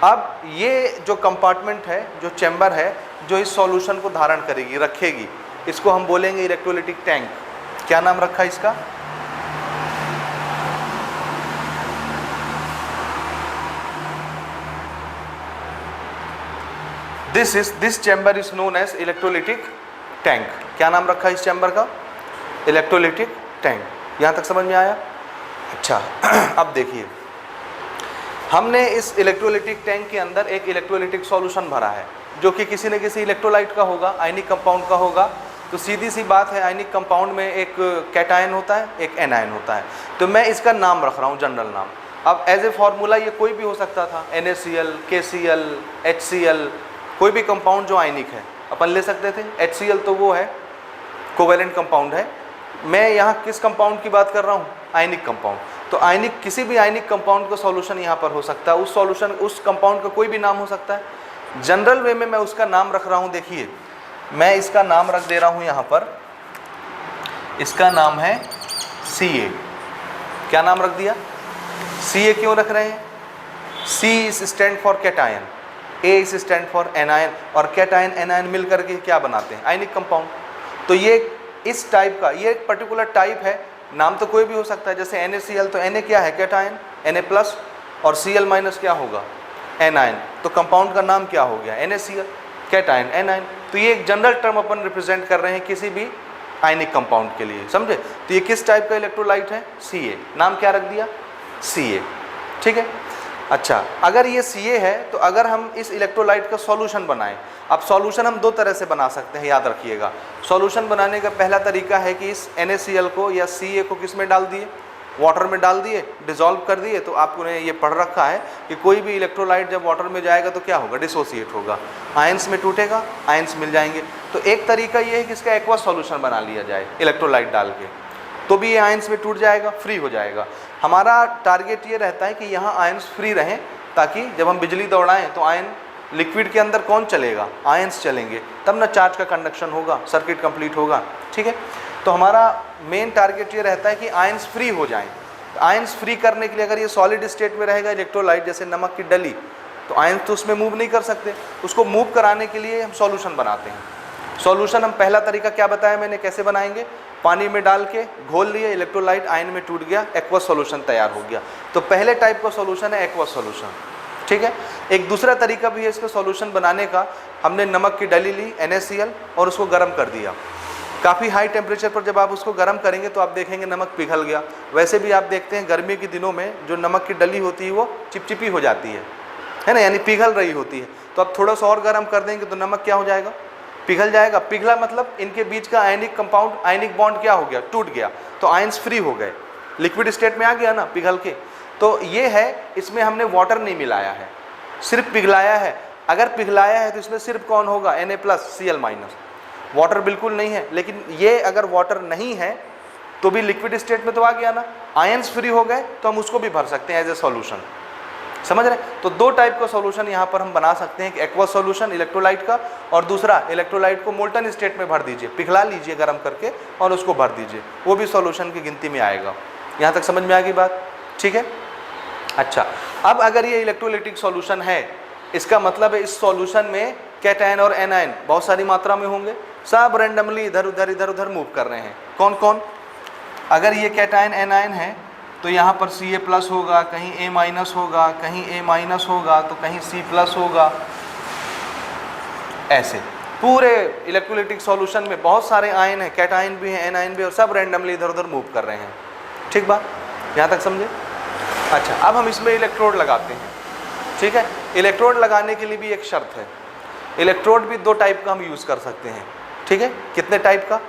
अब ये जो कंपार्टमेंट है, जो चैम्बर है, जो इस सॉल्यूशन को धारण करेगी, रखेगी, इसको हम बोलेंगे इलेक्ट्रोलाइटिक टैंक। क्या नाम रखा इसका, this chamber is known as electrolytic tank. क्या नाम रखा इस चैम्बर का, इलेक्ट्रोलाइटिक टैंक। यहाँ तक समझ में आया। अच्छा अब देखिए, हमने इस इलेक्ट्रोलाइटिक टैंक के अंदर एक इलेक्ट्रोलाइटिक सॉल्यूशन भरा है जो कि किसी न किसी इलेक्ट्रोलाइट का होगा, आयनिक कंपाउंड का होगा। तो सीधी सी बात है, आयनिक कंपाउंड में एक कैटायन होता है, एक एनायन होता है। तो मैं इसका नाम रख रहा हूँ, जनरल नाम। अब एज ए फार्मूला ये कोई भी हो सकता था, NaCl, KCl, HCl, कोई भी कंपाउंड जो आयनिक है अपन ले सकते थे। HCl तो वो है, कोवेलेंट कंपाउंड है। मैं यहाँ किस कंपाउंड की बात कर रहा हूँ, आयनिक कंपाउंड। तो आयनिक, किसी भी आयनिक कंपाउंड का सॉल्यूशन यहाँ पर हो सकता है। उस सॉल्यूशन, उस कंपाउंड का कोई भी नाम हो सकता है। जनरल वे में मैं उसका नाम रख रहा हूँ। देखिए मैं इसका नाम रख दे रहा हूँ यहाँ पर, इसका नाम है Ca। क्या नाम रख दिया, Ca। क्यों रख रहे हैं, C is stand for cation, A is stand for anion, और कैटायन एनायन मिल करके क्या बनाते हैं, आयनिक कंपाउंड। तो ये इस टाइप का, ये एक पर्टिकुलर टाइप है। नाम तो कोई भी हो सकता है, जैसे NaCl, तो Na क्या है, कैटायन, Na+, और Cl- क्या होगा, एनायन। तो कंपाउंड का नाम क्या हो गया, NaCl, कैटायन एनायन। तो ये एक जनरल टर्म अपन रिप्रेजेंट कर रहे हैं किसी भी आयनिक कंपाउंड के लिए, समझे। तो ये किस टाइप का इलेक्ट्रोलाइट है, Ca। नाम क्या रख दिया, Ca, ठीक है। अच्छा, अगर ये Ca है तो अगर हम इस इलेक्ट्रोलाइट का सॉल्यूशन बनाएं, अब सॉल्यूशन हम दो तरह से बना सकते हैं, याद रखिएगा। सॉल्यूशन बनाने का पहला तरीका है कि इस NaCl को या Ca को किस में डाल दिए, वाटर में डाल दिए, डिसॉल्व कर दिए। तो आपको ने ये पढ़ रखा है कि कोई भी इलेक्ट्रोलाइट जब वाटर में जाएगा तो क्या होगा, डिसोसिएट होगा, आयंस में टूटेगा, आयंस मिल जाएंगे। तो एक तरीका ये है कि इसका एक्वा सॉल्यूशन बना लिया जाए इलेक्ट्रोलाइट डाल के, तो भी ये आयंस में टूट जाएगा, फ्री हो जाएगा। हमारा टारगेट ये रहता है कि यहाँ आयंस फ्री रहें, ताकि जब हम बिजली दौड़ाएं तो आयन लिक्विड के अंदर कौन चलेगा, आयंस चलेंगे, तब ना चार्ज का कंडक्शन होगा, सर्किट कंप्लीट होगा, ठीक है। तो हमारा मेन टारगेट ये रहता है कि आयंस फ्री हो जाएं। आयंस फ्री करने के लिए, अगर ये सॉलिड स्टेट में रहेगा इलेक्ट्रोलाइट, जैसे नमक की डली, तो आयंस तो उसमें मूव नहीं कर सकते। उसको मूव कराने के लिए हम सॉल्यूशन बनाते हैं। सॉल्यूशन हम पहला तरीका क्या बताया मैंने, कैसे बनाएंगे, पानी में डाल के घोल लिए, इलेक्ट्रोलाइट आयन में टूट गया, एक्वा सॉल्यूशन तैयार हो गया। तो पहले टाइप का सॉल्यूशन है एक्वा सॉल्यूशन, ठीक है। एक दूसरा तरीका भी है इसका सॉल्यूशन बनाने का। हमने नमक की डली ली, NaCl, और उसको गर्म कर दिया। काफ़ी हाई टेम्परेचर पर जब आप उसको गर्म करेंगे तो आप देखेंगे नमक पिघल गया। वैसे भी आप देखते हैं गर्मी के दिनों में जो नमक की डली होती है वो चिपचिपी हो जाती है ना, यानी पिघल रही होती है। तो आप थोड़ा सा और गर्म कर देंगे तो नमक क्या हो जाएगा, पिघल जाएगा। पिघला मतलब इनके बीच का आयनिक कंपाउंड, आयनिक बॉन्ड क्या हो गया, टूट गया। तो आयंस फ्री हो गए, लिक्विड स्टेट में आ गया ना पिघल के। तो ये है, इसमें हमने वाटर नहीं मिलाया है, सिर्फ पिघलाया है। अगर पिघलाया है तो इसमें सिर्फ कौन होगा, Na+Cl-। वाटर बिल्कुल नहीं है। लेकिन ये अगर वाटर नहीं है तो भी लिक्विड स्टेट में तो आ गया ना, आयंस फ्री हो गए, तो हम उसको भी भर सकते हैं एज ए सॉल्यूशन, समझ रहे। तो दो टाइप का सॉल्यूशन यहाँ पर हम बना सकते हैं, एक्वा सॉल्यूशन इलेक्ट्रोलाइट का, और दूसरा इलेक्ट्रोलाइट को मोल्टन स्टेट में भर दीजिए, पिघला लीजिए गर्म करके और उसको भर दीजिए, वो भी सॉल्यूशन की गिनती में आएगा। यहाँ तक समझ में आ गई बात, ठीक है। अच्छा, अब अगर ये इलेक्ट्रोलाइटिक सॉल्यूशन है, इसका मतलब है इस सॉल्यूशन में कैटायन और एनायन बहुत सारी मात्रा में होंगे, सब रैंडमली इधर उधर मूव कर रहे हैं। कौन कौन, अगर ये कैटायन एनायन है तो यहाँ पर Ca+ होगा, कहीं A- होगा, कहीं A- होगा, तो कहीं C+ होगा, ऐसे। पूरे इलेक्ट्रोलाइटिक सॉल्यूशन में बहुत सारे आयन हैं, कैटायन भी हैं, एनायन भी, और सब रैंडमली इधर उधर मूव कर रहे हैं। ठीक बात, यहाँ तक समझे? अच्छा, अब हम इसमें इलेक्ट्रोड लगाते हैं। ठीक है, इलेक्ट्रोड लगाने के लिए भी एक शर्त है। इलेक्ट्रोड भी 2 टाइप का हम यूज़ कर सकते हैं। ठीक है, कितने टाइप का?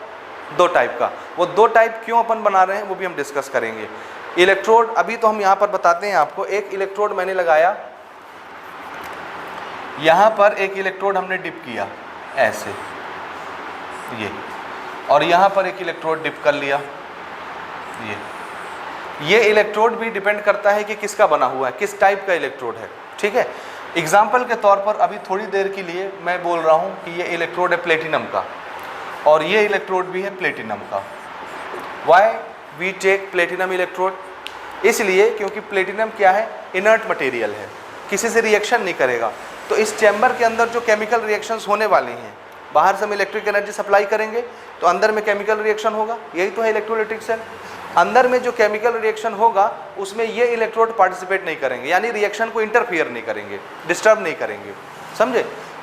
2 टाइप का। वो 2 टाइप क्यों अपन बना रहे हैं वो भी हम डिस्कस करेंगे। इलेक्ट्रोड अभी तो हम यहाँ पर बताते हैं आपको। एक इलेक्ट्रोड मैंने लगाया, यहाँ पर एक इलेक्ट्रोड हमने डिप किया ऐसे, और यहाँ पर एक इलेक्ट्रोड डिप कर लिया, ये इलेक्ट्रोड भी डिपेंड करता है कि किसका बना हुआ है, किस टाइप का इलेक्ट्रोड है। ठीक है, एग्जाम्पल के तौर पर अभी थोड़ी देर के लिए मैं बोल रहा हूँ कि ये इलेक्ट्रोड है प्लेटिनम का, और ये इलेक्ट्रोड भी है प्लेटिनम का। Why we take platinum electrode? इसलिए क्योंकि प्लेटिनम क्या है, इनर्ट मटेरियल है, किसी से रिएक्शन नहीं करेगा। तो इस चैम्बर के अंदर जो केमिकल रिएक्शंस होने वाली हैं, बाहर से हम इलेक्ट्रिक एनर्जी सप्लाई करेंगे तो अंदर में केमिकल रिएक्शन होगा, यही तो है इलेक्ट्रोलाइटिक सेल। अंदर में जो केमिकल रिएक्शन होगा उसमें ये इलेक्ट्रोड पार्टिसिपेट नहीं करेंगे, यानी रिएक्शन को इंटरफियर नहीं करेंगे, डिस्टर्ब नहीं करेंगे। समझे?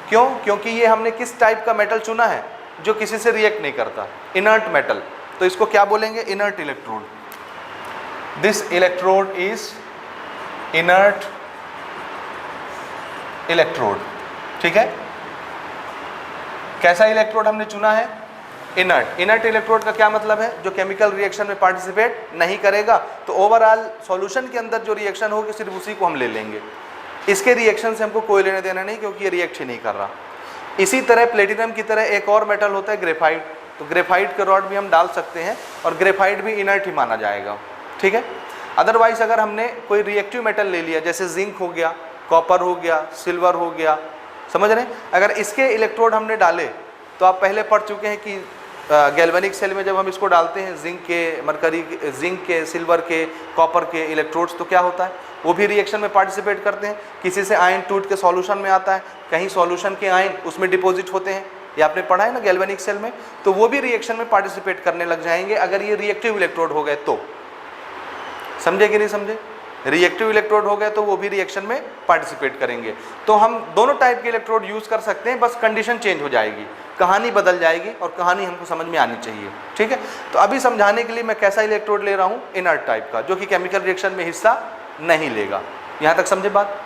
क्यों? क्योंकि ये हमने किस टाइप का मेटल चुना है, जो किसी से रिएक्ट नहीं करता, इनर्ट मेटल। तो इसको क्या बोलेंगे? Inert electrode. This electrode is inert electrode. ठीक है, कैसा इलेक्ट्रोड हमने चुना है? इनर्ट। इनर्ट इलेक्ट्रोड का क्या मतलब है? जो केमिकल रिएक्शन में पार्टिसिपेट नहीं करेगा। तो ओवरऑल सॉल्यूशन के अंदर जो रिएक्शन होगी सिर्फ उसी को हम ले लेंगे, इसके रिएक्शन से हमको कोई लेना देना नहीं, क्योंकि ये रिएक्ट ही नहीं कर रहा। इसी तरह प्लेटिनम की तरह एक और मेटल होता है ग्रेफाइट। तो ग्रेफाइट के रॉड भी हम डाल सकते हैं, और ग्रेफाइट भी इनर्ट ही माना जाएगा। ठीक है, अदरवाइज अगर हमने कोई रिएक्टिव मेटल ले लिया, जैसे जिंक हो गया, कॉपर हो गया, सिल्वर हो गया, समझ रहे हैं, अगर इसके इलेक्ट्रोड हमने डाले तो आप पहले पढ़ चुके हैं कि गैल्वेनिक सेल में जब हम इसको डालते हैं जिंक के, मरकरी, जिंक के, सिल्वर के, कॉपर के इलेक्ट्रोड्स, तो क्या होता है? वो भी रिएक्शन में पार्टिसिपेट करते हैं। किसी से आयन टूट के सॉल्यूशन में आता है, कहीं सॉल्यूशन के आयन उसमें डिपॉजिट होते हैं, ये आपने पढ़ा है ना गैल्वेनिक सेल में। तो वो भी रिएक्शन में पार्टिसिपेट करने लग जाएंगे अगर ये रिएक्टिव इलेक्ट्रोड हो गए तो। समझे कि नहीं समझे? रिएक्टिव इलेक्ट्रोड हो गए तो वो भी रिएक्शन में पार्टिसिपेट करेंगे। तो हम दोनों टाइप के इलेक्ट्रोड यूज कर सकते हैं, बस कंडीशन चेंज हो जाएगी, कहानी बदल जाएगी, और कहानी हमको समझ में आनी चाहिए। ठीक है, तो अभी समझाने के लिए मैं कैसा इलेक्ट्रोड ले रहा हूँ? इनर्ट टाइप का, जो कि केमिकल रिएक्शन में हिस्सा नहीं लेगा। यहाँ तक समझे बात?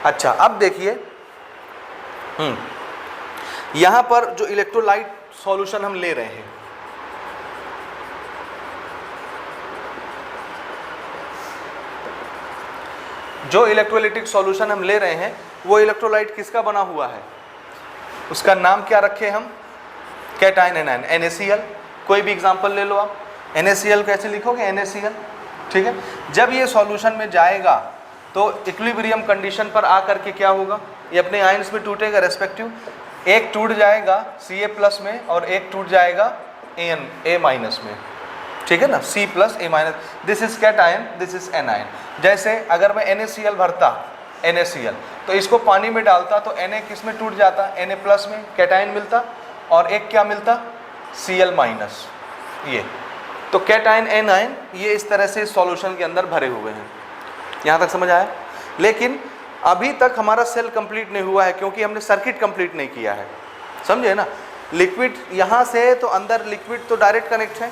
अच्छा, अब देखिए, यहाँ पर जो इलेक्ट्रोलाइट सॉल्यूशन हम ले रहे हैं, जो इलेक्ट्रोलाइटिक सॉल्यूशन हम ले रहे हैं वो इलेक्ट्रोलाइट किसका बना हुआ है? उसका नाम क्या रखे हम? Cation anion, NaCl। कोई भी एग्जांपल ले लो आप। NaCl कैसे लिखोगे? NaCl। ठीक है, जब ये सॉल्यूशन में जाएगा तो इक्विलिब्रियम कंडीशन पर आकर के क्या होगा? ये अपने आयंस में टूटेगा रेस्पेक्टिव। एक टूट जाएगा Ca+ में और एक टूट जाएगा A- में। ठीक है ना, C+A-। This is cation, this is anion. जैसे अगर मैं NaCl भरता, NaCl, तो इसको पानी में डालता तो Na किस में टूट जाता? Na+ में कैटायन मिलता, और एक क्या मिलता? Cl-। ये तो कैटायन एनायन ये इस तरह से सॉल्यूशन के अंदर भरे हुए हैं। यहाँ तक समझ आया? लेकिन अभी तक हमारा सेल कंप्लीट नहीं हुआ है, क्योंकि हमने सर्किट कंप्लीट नहीं किया है। समझे ना? लिक्विड यहाँ से तो अंदर लिक्विड तो डायरेक्ट कनेक्ट है।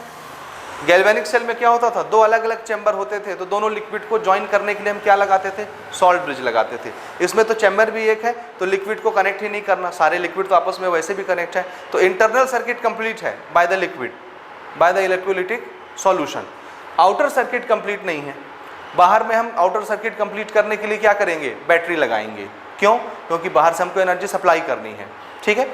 गैल्वेनिक सेल में क्या होता था? 2 अलग अलग चैम्बर होते थे, तो दोनों लिक्विड को ज्वाइन करने के लिए हम क्या लगाते थे? सॉल्ट ब्रिज लगाते थे। इसमें तो चैम्बर भी एक है, तो लिक्विड को कनेक्ट ही नहीं करना, सारे लिक्विड तो आपस में वैसे भी कनेक्ट है। तो इंटरनल सर्किट कंप्लीट है by the liquid, by the electrolytic solution. Outer circuit complete नहीं है। बाहर में हम आउटर सर्किट कंप्लीट करने के लिए क्या करेंगे? बैटरी लगाएंगे। क्यों? क्योंकि बाहर से हमको एनर्जी सप्लाई करनी है। ठीक है,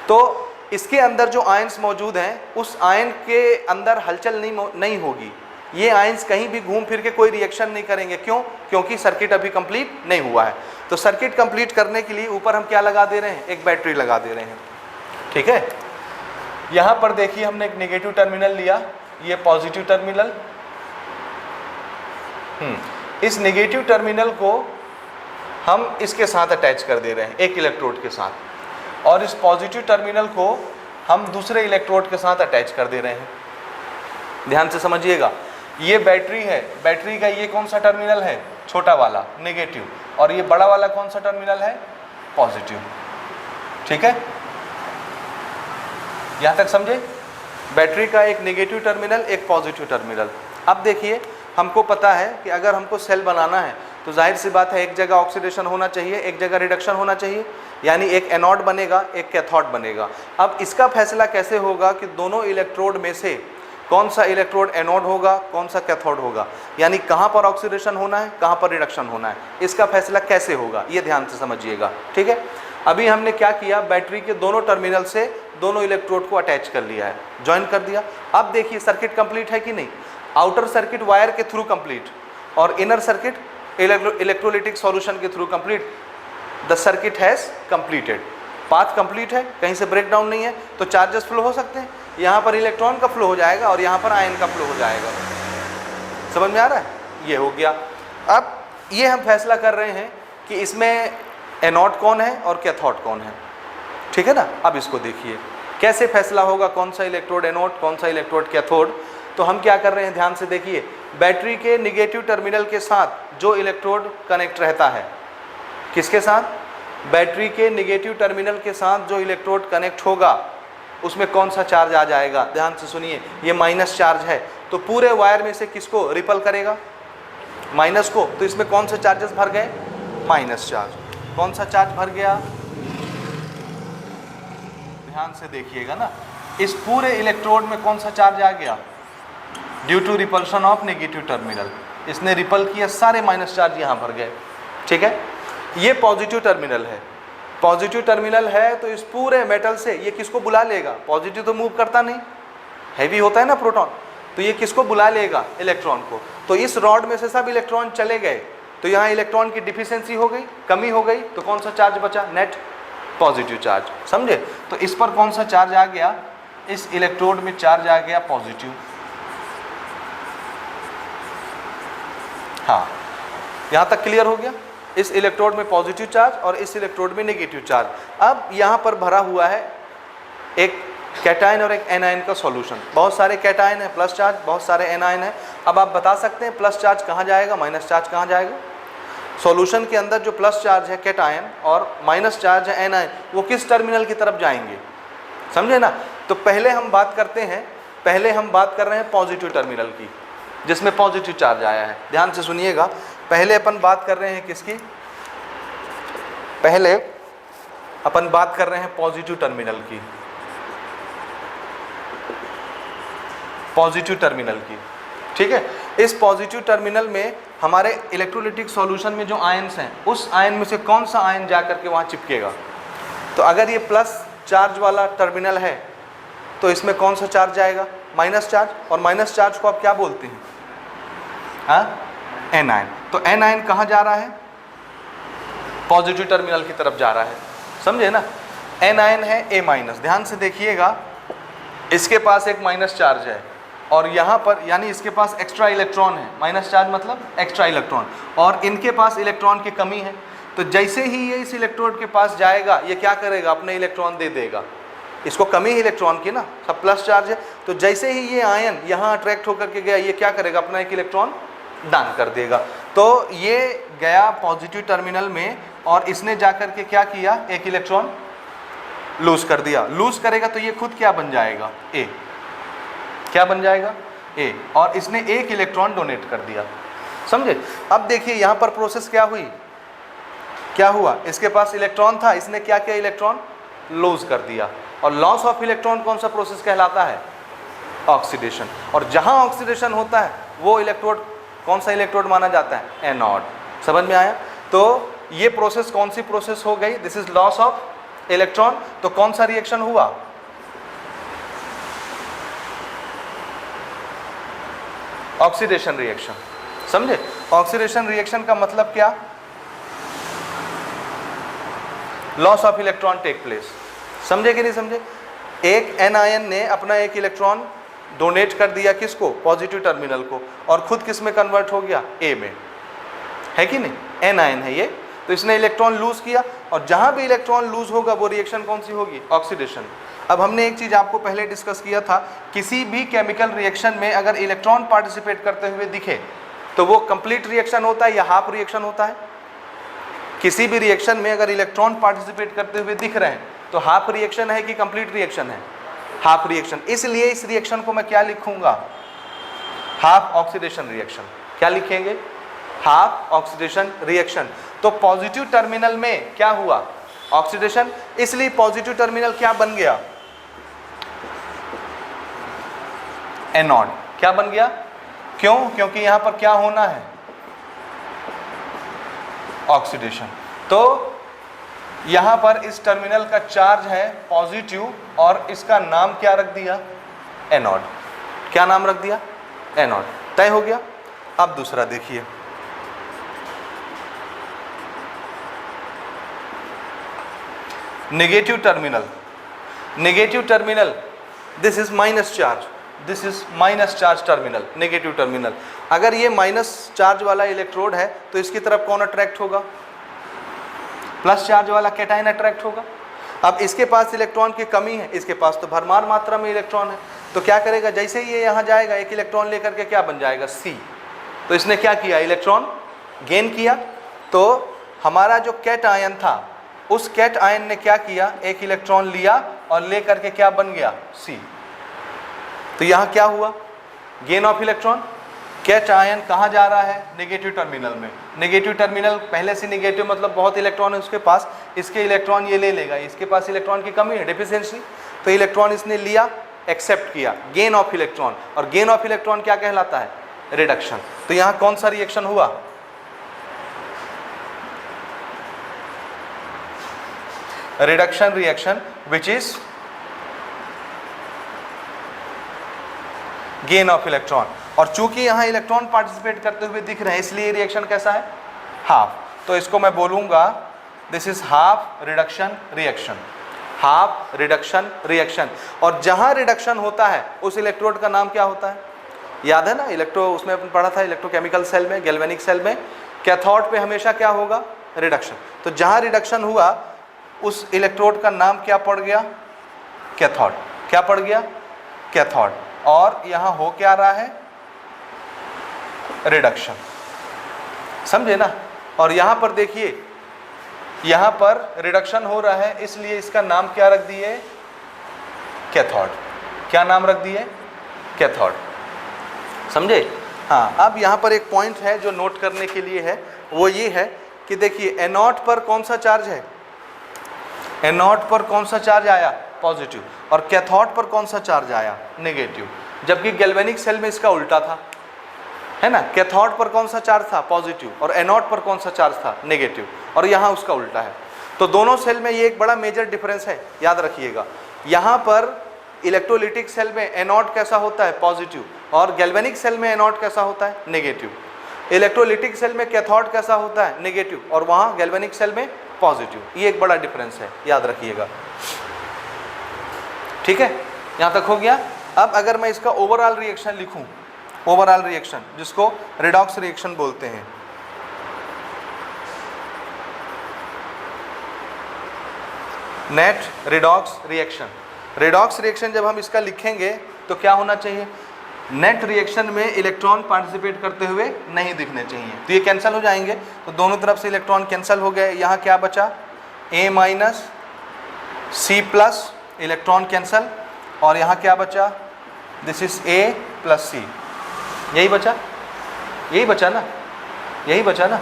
तो इसके अंदर जो आयंस मौजूद हैं, उस आयन के अंदर हलचल नहीं होगी। ये आयंस कहीं भी घूम फिर के कोई रिएक्शन नहीं करेंगे। क्यों? क्योंकि सर्किट अभी कंप्लीट नहीं हुआ है। तो सर्किट कंप्लीट करने के लिए ऊपर हम क्या लगा दे रहे हैं? एक बैटरी लगा दे रहे हैं। ठीक है, यहाँ पर देखिए हमने एक नेगेटिव टर्मिनल लिया, ये पॉजिटिव टर्मिनल। इस नेगेटिव टर्मिनल को हम इसके साथ अटैच कर दे रहे हैं, एक इलेक्ट्रोड के साथ, और इस पॉजिटिव टर्मिनल को हम दूसरे इलेक्ट्रोड के साथ अटैच कर दे रहे हैं। ध्यान से समझिएगा, ये बैटरी है, बैटरी का ये कौन सा टर्मिनल है? छोटा वाला, नेगेटिव, और ये बड़ा वाला कौन सा टर्मिनल है? पॉजिटिव। ठीक है, यहाँ तक समझे? बैटरी का एक नेगेटिव टर्मिनल, एक पॉजिटिव टर्मिनल। अब देखिए, हमको पता है कि अगर हमको सेल बनाना है तो जाहिर सी बात है एक जगह ऑक्सीडेशन होना चाहिए, एक जगह रिडक्शन होना चाहिए, यानी एक एनोड बनेगा, एक कैथोड बनेगा। अब इसका फैसला कैसे होगा कि दोनों इलेक्ट्रोड में से कौन सा इलेक्ट्रोड एनोड होगा, कौन सा कैथोड होगा, यानी कहाँ पर ऑक्सीडेशन होना है, कहाँ पर रिडक्शन होना है, इसका फैसला कैसे होगा, ये ध्यान से समझिएगा। ठीक है, अभी हमने क्या किया, बैटरी के दोनों टर्मिनल से दोनों इलेक्ट्रोड को अटैच कर लिया है, ज्वाइन कर दिया। अब देखिए सर्किट कंप्लीट है कि नहीं? आउटर सर्किट वायर के थ्रू कंप्लीट और इनर सर्किट इलेक्ट्रोलिटिक सॉल्यूशन के through complete. The circuit has completed, path complete है, कहीं से ब्रेक डाउन नहीं है, तो चार्जेस फ्लो हो सकते हैं। यहाँ पर इलेक्ट्रॉन का फ्लो हो जाएगा और यहाँ पर आयन का फ्लो हो जाएगा। समझ में आ रहा है? ये हो गया। अब ये हम फैसला कर रहे हैं कि इसमें एनोड कौन है और कैथोड कौन है। ठीक है ना? अब इसको देखिए कैसे फैसला होगा कौन सा इलेक्ट्रोड एनोड, कौन सा इलेक्ट्रोड कैथोड। तो हम क्या कर रहे हैं, ध्यान से देखिए, बैटरी के निगेटिव टर्मिनल के साथ जो इलेक्ट्रोड कनेक्ट रहता है, किसके साथ? बैटरी के निगेटिव टर्मिनल के साथ जो इलेक्ट्रोड कनेक्ट होगा उसमें कौन सा चार्ज आ जाएगा? ध्यान से सुनिए, ये माइनस चार्ज है, तो पूरे वायर में से किसको रिपल करेगा? माइनस को। तो इसमें कौन से चार्जेस भर गए? Minus charge. कौन सा चार्ज भर गया? ध्यान से देखिएगा ना, इस पूरे इलेक्ट्रोड में कौन सा चार्ज आ गया? Due to repulsion of negative terminal, इसने रिपल किया, सारे माइनस चार्ज यहाँ भर गए। ठीक है, ये पॉजिटिव टर्मिनल है। पॉजिटिव टर्मिनल है तो इस पूरे मेटल से ये किसको बुला लेगा? पॉजिटिव तो मूव करता नहीं, हैवी होता है ना प्रोटॉन, तो ये किसको बुला लेगा? इलेक्ट्रॉन को। तो इस रॉड में से सब इलेक्ट्रॉन चले गए, तो यहाँ इलेक्ट्रॉन की डिफिशियंसी हो गई, कमी हो गई, तो कौन सा चार्ज बचा? Net positive charge. समझे? तो इस पर कौन सा चार्ज आ गया? इस इलेक्ट्रोड में चार्ज आ गया पॉजिटिव। हाँ, यहाँ तक क्लियर हो गया? इस इलेक्ट्रोड में पॉजिटिव चार्ज और इस इलेक्ट्रोड में नेगेटिव चार्ज। अब यहाँ पर भरा हुआ है एक कैटायन और एक एनायन का सॉल्यूशन। बहुत सारे कैटायन है प्लस चार्ज, बहुत सारे एनायन है। अब आप बता सकते हैं प्लस चार्ज कहाँ जाएगा, माइनस चार्ज कहाँ जाएगा? सॉल्यूशन के अंदर जो प्लस चार्ज है कैटायन और माइनस चार्ज है एनायन, वो किस टर्मिनल की तरफ जाएंगे? समझे ना? तो पहले हम बात करते हैं, पहले हम बात कर रहे हैं पॉजिटिव टर्मिनल की, जिसमें पॉजिटिव चार्ज आया है। ध्यान से सुनिएगा, पहले अपन बात कर रहे हैं किसकी? पहले अपन बात कर रहे हैं पॉजिटिव टर्मिनल की, पॉजिटिव टर्मिनल की। ठीक है, इस पॉजिटिव टर्मिनल में हमारे इलेक्ट्रोलिटिक सॉल्यूशन में जो आयन्स हैं, उस आयन में से कौन सा आयन जा करके वहाँ चिपकेगा? तो अगर ये प्लस चार्ज वाला टर्मिनल है तो इसमें कौन सा चार्ज जाएगा? Minus charge. और माइनस चार्ज को आप क्या बोलते हैं? हाँ, एनायन। तो एनायन कहाँ जा रहा है? पॉजिटिव टर्मिनल की तरफ जा रहा है। समझे ना? एनायन है ए माइनस। ध्यान से देखिएगा, इसके पास एक माइनस चार्ज है और यहाँ पर यानी इसके पास एक्स्ट्रा इलेक्ट्रॉन है। माइनस चार्ज मतलब एक्स्ट्रा इलेक्ट्रॉन, और इनके पास इलेक्ट्रॉन की कमी है। तो जैसे ही ये इस इलेक्ट्रोड के पास जाएगा, ये क्या करेगा? अपने इलेक्ट्रॉन दे देगा। इसको कमी है इलेक्ट्रॉन की ना, सब प्लस चार्ज है। तो जैसे ही ये आयन यहाँ अट्रैक्ट होकर के गया, ये क्या करेगा? अपना एक इलेक्ट्रॉन दान कर देगा। तो ये गया पॉजिटिव टर्मिनल में और इसने जाकर के क्या किया? एक इलेक्ट्रॉन लूज कर दिया। लूज करेगा तो ये खुद क्या बन जाएगा? ए। क्या बन जाएगा? ए। और इसने एक इलेक्ट्रॉन डोनेट कर दिया। समझे? अब देखिए यहाँ पर प्रोसेस क्या हुई, क्या हुआ? इसके पास इलेक्ट्रॉन था, इसने क्या किया? इलेक्ट्रॉन लूज कर दिया। और लॉस ऑफ इलेक्ट्रॉन कौन सा प्रोसेस कहलाता है? ऑक्सीडेशन। और जहां ऑक्सीडेशन होता है वो इलेक्ट्रोड कौन सा इलेक्ट्रोड माना जाता है? एनोड। समझ में आया? तो ये प्रोसेस कौन सी प्रोसेस हो गई? This is loss of electron. तो कौन सा रिएक्शन हुआ? Oxidation reaction. समझे? ऑक्सीडेशन रिएक्शन का मतलब क्या? Loss of electron take place. समझे कि नहीं समझे? एक एनायन ने अपना एक इलेक्ट्रॉन डोनेट कर दिया, किसको? पॉजिटिव टर्मिनल को, और खुद किस में कन्वर्ट हो गया? ए में। है कि नहीं? एनायन है ये। तो इसने इलेक्ट्रॉन लूज किया, और जहां भी इलेक्ट्रॉन लूज होगा वो रिएक्शन कौन सी होगी? ऑक्सीडेशन। अब हमने एक चीज आपको पहले डिस्कस किया था, किसी भी केमिकल रिएक्शन में अगर इलेक्ट्रॉन पार्टिसिपेट करते हुए दिखे तो वो कंप्लीट रिएक्शन होता है या हाफ रिएक्शन होता है? किसी भी रिएक्शन में अगर इलेक्ट्रॉन पार्टिसिपेट करते हुए दिख रहे हैं तो हाफ रिएक्शन है कि कंप्लीट रिएक्शन है? हाफ रिएक्शन, इसलिए इस रिएक्शन को मैं क्या लिखूंगा, हाफ ऑक्सीडेशन रिएक्शन। क्या लिखेंगे, हाफ ऑक्सीडेशन रिएक्शन। तो पॉजिटिव टर्मिनल में क्या हुआ, ऑक्सीडेशन, इसलिए पॉजिटिव टर्मिनल क्या बन गया, एनोड। क्या बन गया, क्यों, क्योंकि यहां पर क्या होना है, ऑक्सीडेशन। तो यहां पर इस टर्मिनल का चार्ज है पॉजिटिव और इसका नाम क्या रख दिया, एनोड। क्या नाम रख दिया, एनोड। तय हो गया। अब दूसरा देखिए, negative terminal. Negative terminal, this is minus charge, this is minus charge terminal, negative terminal. अगर ये माइनस चार्ज वाला इलेक्ट्रोड है तो इसकी तरफ कौन अट्रैक्ट होगा, प्लस चार्ज वाला कैटायन अट्रैक्ट होगा। अब इसके पास इलेक्ट्रॉन की कमी है, इसके पास तो भरमार मात्रा में इलेक्ट्रॉन है, तो क्या करेगा, जैसे ही ये यहाँ जाएगा एक इलेक्ट्रॉन लेकर के क्या बन जाएगा, सी। तो इसने क्या किया, इलेक्ट्रॉन गेन किया। तो हमारा जो कैट आयन था, उस कैट आयन ने क्या किया, एक इलेक्ट्रॉन लिया और लेकर के क्या बन गया, सी। तो यहाँ क्या हुआ, gain of electron. Cation कहाँ जा रहा है, नेगेटिव टर्मिनल में। नेगेटिव टर्मिनल पहले से नेगेटिव, मतलब बहुत इलेक्ट्रॉन है उसके पास, इसके इलेक्ट्रॉन ये ले लेगा, इसके पास इलेक्ट्रॉन की कमी है, डेफिशिएंसी। तो इलेक्ट्रॉन इसने लिया, एक्सेप्ट किया, गेन ऑफ इलेक्ट्रॉन। और गेन ऑफ इलेक्ट्रॉन क्या कहलाता है, रिडक्शन। तो यहाँ कौन सा रिएक्शन हुआ, reduction reaction, which is gain of electron. और चूंकि यहाँ इलेक्ट्रॉन पार्टिसिपेट करते हुए दिख रहे हैं, इसलिए रिएक्शन कैसा है, हाफ। तो इसको मैं बोलूंगा, this is half reduction reaction, half reduction reaction. और जहां रिडक्शन होता है उस इलेक्ट्रोड का नाम क्या होता है, याद है ना, उसमें अपन पढ़ा था, इलेक्ट्रोकेमिकल सेल में, गैल्वेनिक सेल में, कैथोड पे हमेशा क्या होगा, रिडक्शन। तो जहां रिडक्शन हुआ उस इलेक्ट्रोड का नाम क्या पड़ गया, कैथोड। क्या पड़ गया, कैथोड। और यहां हो क्या रहा है, रिडक्शन, समझे ना। और यहां पर देखिए, यहां पर रिडक्शन हो रहा है, इसलिए इसका नाम क्या रख दिए, कैथोड। क्या नाम रख दिए, कैथोड, समझे। हाँ, अब यहां पर एक पॉइंट है जो नोट करने के लिए है, वो ये है कि देखिए एनोड पर कौन सा चार्ज है, एनोड पर कौन सा चार्ज आया, पॉजिटिव। और कैथोड पर कौन सा चार्ज आया, नेगेटिव। जबकि गैल्वेनिक सेल में इसका उल्टा था, है ना, कैथोड पर कौन सा चार्ज था, पॉजिटिव, और एनोड पर कौन सा चार्ज था, नेगेटिव। और यहाँ उसका उल्टा है। तो दोनों सेल में ये एक बड़ा मेजर डिफरेंस है, याद रखिएगा। यहाँ पर इलेक्ट्रोलिटिक सेल में एनोड कैसा होता है, पॉजिटिव, और गैल्वेनिक सेल में एनोड कैसा होता है, नेगेटिव। इलेक्ट्रोलिटिक सेल में कैथोड कैसा होता है, नेगेटिव, और वहाँ गैल्वेनिक सेल में पॉजिटिव। ये एक बड़ा डिफरेंस है, याद रखिएगा। ठीक है, यहाँ तक हो गया। अब अगर मैं इसका ओवरऑल रिएक्शन लिखूं, ओवरऑल रिएक्शन जिसको रिडॉक्स रिएक्शन बोलते हैं, net redox reaction. Redox reaction जब हम इसका लिखेंगे तो क्या होना चाहिए, नेट रिएक्शन में इलेक्ट्रॉन पार्टिसिपेट करते हुए नहीं दिखने चाहिए। तो ये कैंसिल हो जाएंगे, तो दोनों तरफ से इलेक्ट्रॉन कैंसिल हो गए। यहाँ क्या बचा, A minus C plus, electron cancel. और यहाँ क्या बचा, this is A plus C। यही बचा, यही बचा ना, यही बचा ना।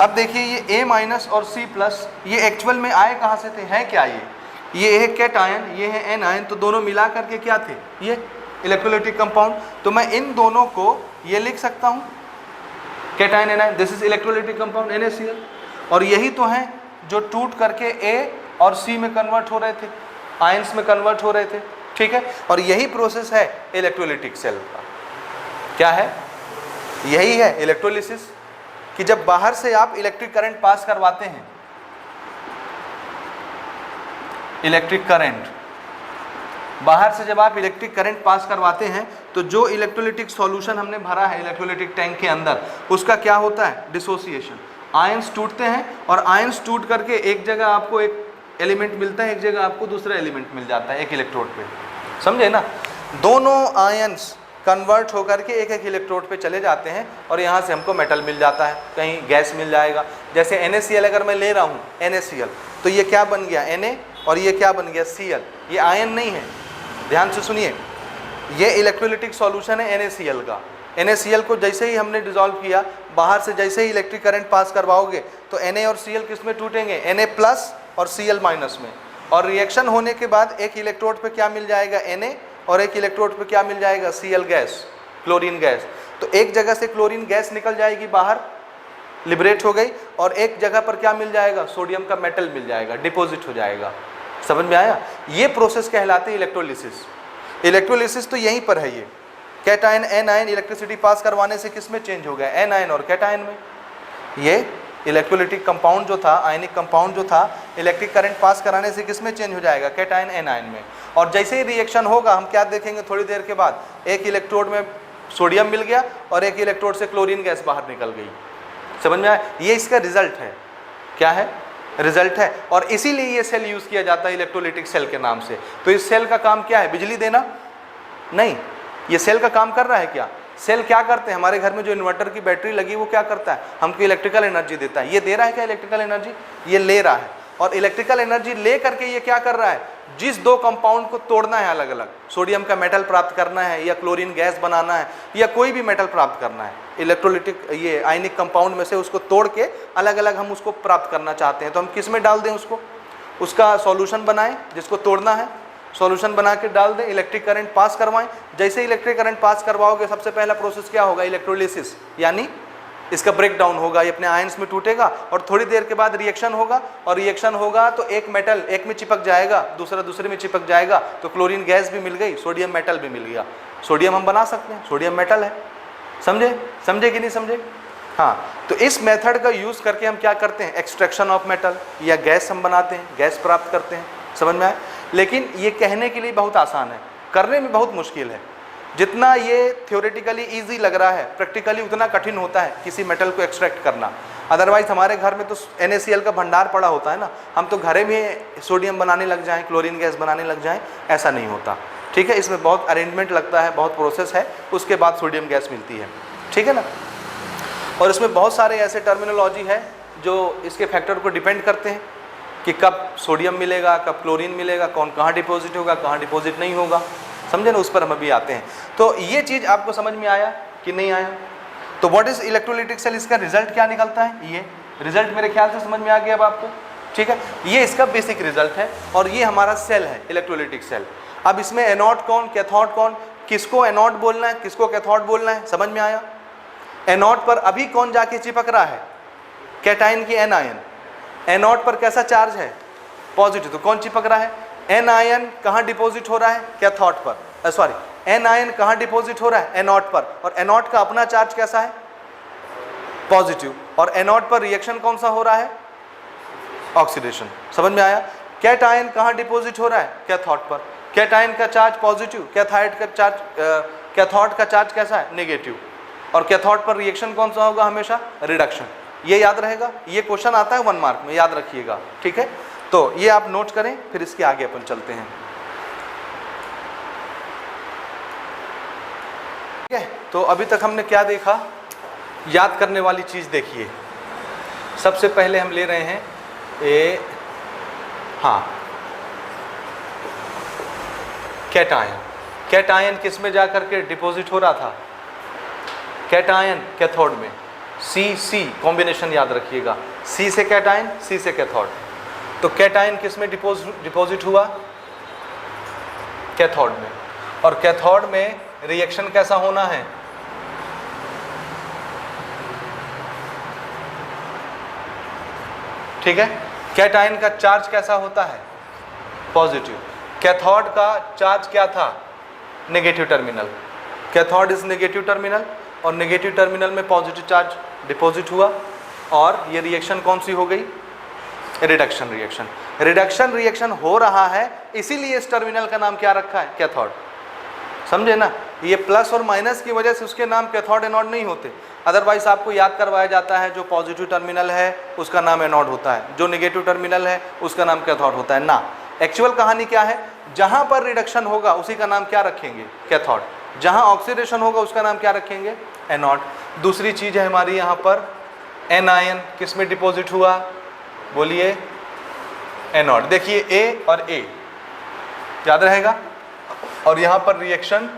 अब देखिए ये A माइनस और C प्लस, ये एक्चुअल में आए कहाँ से थे, हैं क्या, ये है कैट आयन, ये है एन आयन। तो दोनों मिला करके क्या थे, ये इलेक्ट्रोलाइटिक कंपाउंड। तो मैं इन दोनों को ये लिख सकता हूँ, cation anion, this is electrolytic compound NaCl। और यही तो हैं जो टूट करके A और C में कन्वर्ट हो रहे थे, आयंस में कन्वर्ट हो रहे थे। ठीक है, और यही प्रोसेस है इलेक्ट्रोलाइटिक सेल का। क्या है, यही है इलेक्ट्रोलिसिस, कि जब बाहर से आप इलेक्ट्रिक करंट पास करवाते हैं, इलेक्ट्रिक करंट बाहर से जब आप इलेक्ट्रिक करंट पास करवाते हैं, तो जो इलेक्ट्रोलाइटिक सॉल्यूशन हमने भरा है इलेक्ट्रोलाइटिक टैंक के अंदर, उसका क्या होता है, डिसोसिएशन। आयंस टूटते हैं और आयंस टूट करके एक जगह आपको एक एलिमेंट मिलता है, एक जगह आपको दूसरा एलिमेंट मिल जाता है एक इलेक्ट्रोड पे, समझे ना। दोनों आयंस कन्वर्ट होकर के एक एक इलेक्ट्रोड पे चले जाते हैं और यहाँ से हमको मेटल मिल जाता है, कहीं गैस मिल जाएगा। जैसे NaCl अगर मैं ले रहा हूँ NaCl, तो ये क्या बन गया Na, और ये क्या बन गया Cl। ये आयन नहीं है, ध्यान से सुनिए, ये इलेक्ट्रोलिटिक सॉल्यूशन है NaCl का। NaCl को जैसे ही हमने डिसॉल्व किया, बाहर से जैसे ही इलेक्ट्रिक करंट पास करवाओगे तो Na और Cl किस में टूटेंगे, Na प्लस और Cl माइनस में। और रिएक्शन होने के बाद एक इलेक्ट्रोड पे क्या मिल जाएगा, Na, और एक इलेक्ट्रोड पे क्या मिल जाएगा, Cl गैस, क्लोरीन गैस। तो एक जगह से क्लोरीन गैस निकल जाएगी बाहर, लिबरेट हो गई, और एक जगह पर क्या मिल जाएगा, सोडियम का मेटल मिल जाएगा, डिपॉजिट हो जाएगा। समझ में आया? ये प्रोसेस कहलाते हैं इलेक्ट्रोलिसिस। इलेक्ट्रोलिसिस तो यहीं पर है। ये कैटायन एनायन इलेक्ट्रिसिटी पास करवाने से किस में चेंज हो गया, एनायन और कैटायन में। ये इलेक्ट्रोलिटिक कंपाउंड जो था, आयनिक कंपाउंड जो था, इलेक्ट्रिक करंट पास कराने से किस में चेंज हो जाएगा, कैटायन एनायन में। और जैसे ही रिएक्शन होगा, हम क्या देखेंगे थोड़ी देर के बाद, एक इलेक्ट्रोड में सोडियम मिल गया और एक इलेक्ट्रोड से क्लोरीन गैस बाहर निकल गई। समझ में आया? ये इसका रिजल्ट है। क्या है? रिजल्ट है। और इसीलिए ये सेल यूज किया जाता है इलेक्ट्रोलिटिक सेल के नाम से। तो इस सेल का काम क्या है, बिजली देना? नहीं। ये सेल का काम कर रहा है क्या? सेल क्या करते हैं, हमारे घर में जो इन्वर्टर की बैटरी लगी वो क्या करता है, हमको इलेक्ट्रिकल एनर्जी देता है। ये दे रहा है क्या इलेक्ट्रिकल एनर्जी? ये ले रहा है। और इलेक्ट्रिकल एनर्जी ले करके ये क्या कर रहा है, जिस दो कंपाउंड को तोड़ना है अलग अलग, सोडियम का मेटल प्राप्त करना है या क्लोरीन गैस बनाना है या कोई भी मेटल प्राप्त करना है, इलेक्ट्रोलिटिक ये आयनिक कंपाउंड में से उसको तोड़ के अलग अलग हम उसको प्राप्त करना चाहते हैं, तो हम किस में डाल दें उसको, उसका सॉल्यूशन बनाएं, जिसको तोड़ना है सॉल्यूशन बना के डाल दें, इलेक्ट्रिक करंट पास करवाएं। जैसे इलेक्ट्रिक करंट पास करवाओगे, सबसे पहला प्रोसेस क्या होगा, इलेक्ट्रोलिसिस, यानी इसका ब्रेक डाउन होगा, ये अपने आयंस में टूटेगा और थोड़ी देर के बाद रिएक्शन होगा। और रिएक्शन होगा तो एक मेटल एक में चिपक जाएगा, दूसरा दूसरे में चिपक जाएगा, तो क्लोरीन गैस भी मिल गई, सोडियम मेटल भी मिल गया। सोडियम हम बना सकते हैं, सोडियम मेटल है। समझे? समझे कि नहीं समझे? हाँ, तो इस मेथड का यूज़ करके हम क्या करते हैं, एक्सट्रैक्शन ऑफ मेटल या गैस हम बनाते हैं, गैस प्राप्त करते हैं। समझ में आए? लेकिन ये कहने के लिए बहुत आसान है, करने में बहुत मुश्किल है। जितना ये थ्योरेटिकली इजी लग रहा है, प्रैक्टिकली उतना कठिन होता है किसी मेटल को एक्सट्रैक्ट करना। अदरवाइज हमारे घर में तो NaCl का भंडार पड़ा होता है ना, हम तो घरे में सोडियम बनाने लग जाएं, क्लोरीन गैस बनाने लग जाएं, ऐसा नहीं होता। ठीक है, इसमें बहुत अरेंजमेंट लगता है, बहुत प्रोसेस है, उसके बाद सोडियम गैस मिलती है। ठीक है ना? और इसमें बहुत सारे ऐसे टर्मिनोलॉजी है जो इसके फैक्टर को डिपेंड करते हैं कि कब सोडियम मिलेगा, कब क्लोरीन मिलेगा, कौन कहाँ डिपॉजिट होगा, कहाँ डिपॉजिट नहीं होगा। समझे ना? उस पर हम अभी आते हैं। तो ये चीज़ आपको समझ में आया कि नहीं आया? तो व्हाट इज इलेक्ट्रोलिटिक सेल, इसका रिजल्ट क्या निकलता है, ये रिजल्ट मेरे ख्याल से समझ में आ गया अब आपको। ठीक है, ये इसका बेसिक रिजल्ट है और ये हमारा सेल है इलेक्ट्रोलिटिक सेल। अब इसमें एनोड कौन, कैथोड कौन, किसको एनोड बोलना है, किसको कैथोड बोलना है, समझ में आया? एनोड पर अभी कौन जाके चिपक रहा है, कैटायन की एनायन। एनोड पर कैसा चार्ज है, पॉजिटिव, तो कौन चिपक रहा है, एनायन। कहाँ डिपॉजिट हो रहा है, कैथोड पर, सॉरी एनायन कहाँ डिपॉजिट हो रहा है, एनोड पर। और एनोड का अपना चार्ज कैसा है, पॉजिटिव। और एनोड पर रिएक्शन कौन सा हो रहा है, ऑक्सीडेशन। समझ में आया? कैटायन कहाँ डिपॉजिट हो रहा है, कैथोड पर। कैटायन का चार्ज पॉजिटिव, कैथोड का चार्ज कैसा है, नेगेटिव। और कैथोड पर रिएक्शन कौन सा होगा, हमेशा रिडक्शन। ये याद रहेगा, ये क्वेश्चन आता है 1 मार्क में, याद रखिएगा। ठीक है, तो ये आप नोट करें, फिर इसके आगे अपन चलते हैं। ठीक है, तो अभी तक हमने क्या देखा, याद करने वाली चीज देखिए। सबसे पहले हम ले रहे हैं कैटायन। कैटायन किस में जाकर के डिपॉजिट हो रहा था, कैटायन कैथोड में। C कॉम्बिनेशन याद रखिएगा, C से कैटायन, C से कैथोड। तो कैटायन किस में डिपॉजिट हुआ, कैथोड में। और कैथोड में रिएक्शन कैसा होना है, ठीक है। कैटायन का चार्ज कैसा होता है, पॉजिटिव। कैथोड का चार्ज क्या था, negative terminal. Cathode is negative terminal और नेगेटिव टर्मिनल में पॉजिटिव चार्ज डिपॉजिट हुआ और ये रिएक्शन कौन सी हो गई, रिडक्शन रिएक्शन। रिडक्शन रिएक्शन हो रहा है, इसीलिए इस टर्मिनल का नाम क्या रखा है, कैथोड। समझे ना? ये प्लस और माइनस की वजह से उसके नाम कैथोड एनोड नहीं होते। अदरवाइज आपको याद करवाया जाता है जो पॉजिटिव टर्मिनल है उसका नाम एनोड होता है, जो नेगेटिव टर्मिनल है उसका नाम कैथोड होता है ना। एक्चुअल कहानी क्या है, जहां पर रिडक्शन होगा उसी का नाम क्या रखेंगे, कैथोड। जहां ऑक्सीडेशन होगा उसका नाम क्या रखेंगे, एनोड। दूसरी चीज है हमारी यहाँ पर एनायन, किस में डिपॉजिट हुआ, बोलिए, एनोड। देखिए ए और ए याद रहेगा, और यहां पर रिएक्शन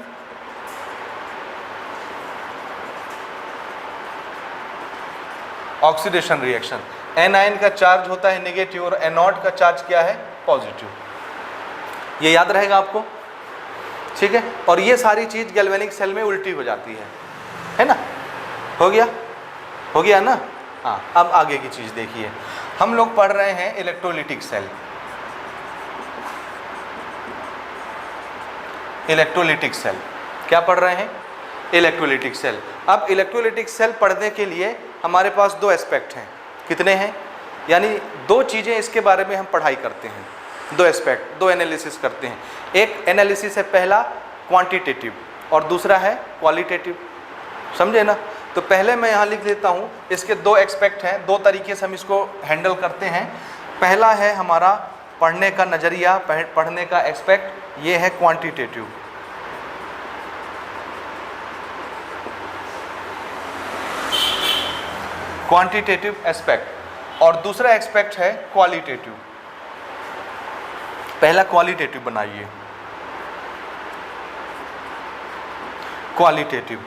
ऑक्सीडेशन रिएक्शन। एनायन का चार्ज होता है नेगेटिव और एनोड का चार्ज क्या है, पॉजिटिव। ये याद रहेगा आपको, ठीक है। और ये सारी चीज गैल्वेनिक सेल में उल्टी हो जाती है ना। हो गया ना। हाँ, अब आगे की चीज देखिए, हम लोग पढ़ रहे हैं इलेक्ट्रोलिटिक सेल। इलेक्ट्रोलिटिक सेल क्या पढ़ रहे हैं, इलेक्ट्रोलिटिक सेल। अब इलेक्ट्रोलिटिक सेल पढ़ने के लिए हमारे पास दो एस्पेक्ट हैं। कितने हैं, यानी दो चीज़ें इसके बारे में हम पढ़ाई करते हैं, दो एस्पेक्ट, दो एनालिसिस करते हैं। एक एनालिसिस है पहला क्वांटिटेटिव और दूसरा है क्वालिटेटिव, समझे ना। तो पहले मैं यहाँ लिख देता हूँ, इसके दो एस्पेक्ट हैं, दो तरीके से हम इसको हैंडल करते हैं। पहला है हमारा पढ़ने का नज़रिया, पढ़ने का एस्पेक्ट, ये है क्वांटिटेटिव। क्वांटिटेटिव एस्पेक्ट और दूसरा एस्पेक्ट है क्वालिटेटिव। पहला क्वालिटेटिव बनाइए, क्वालिटेटिव।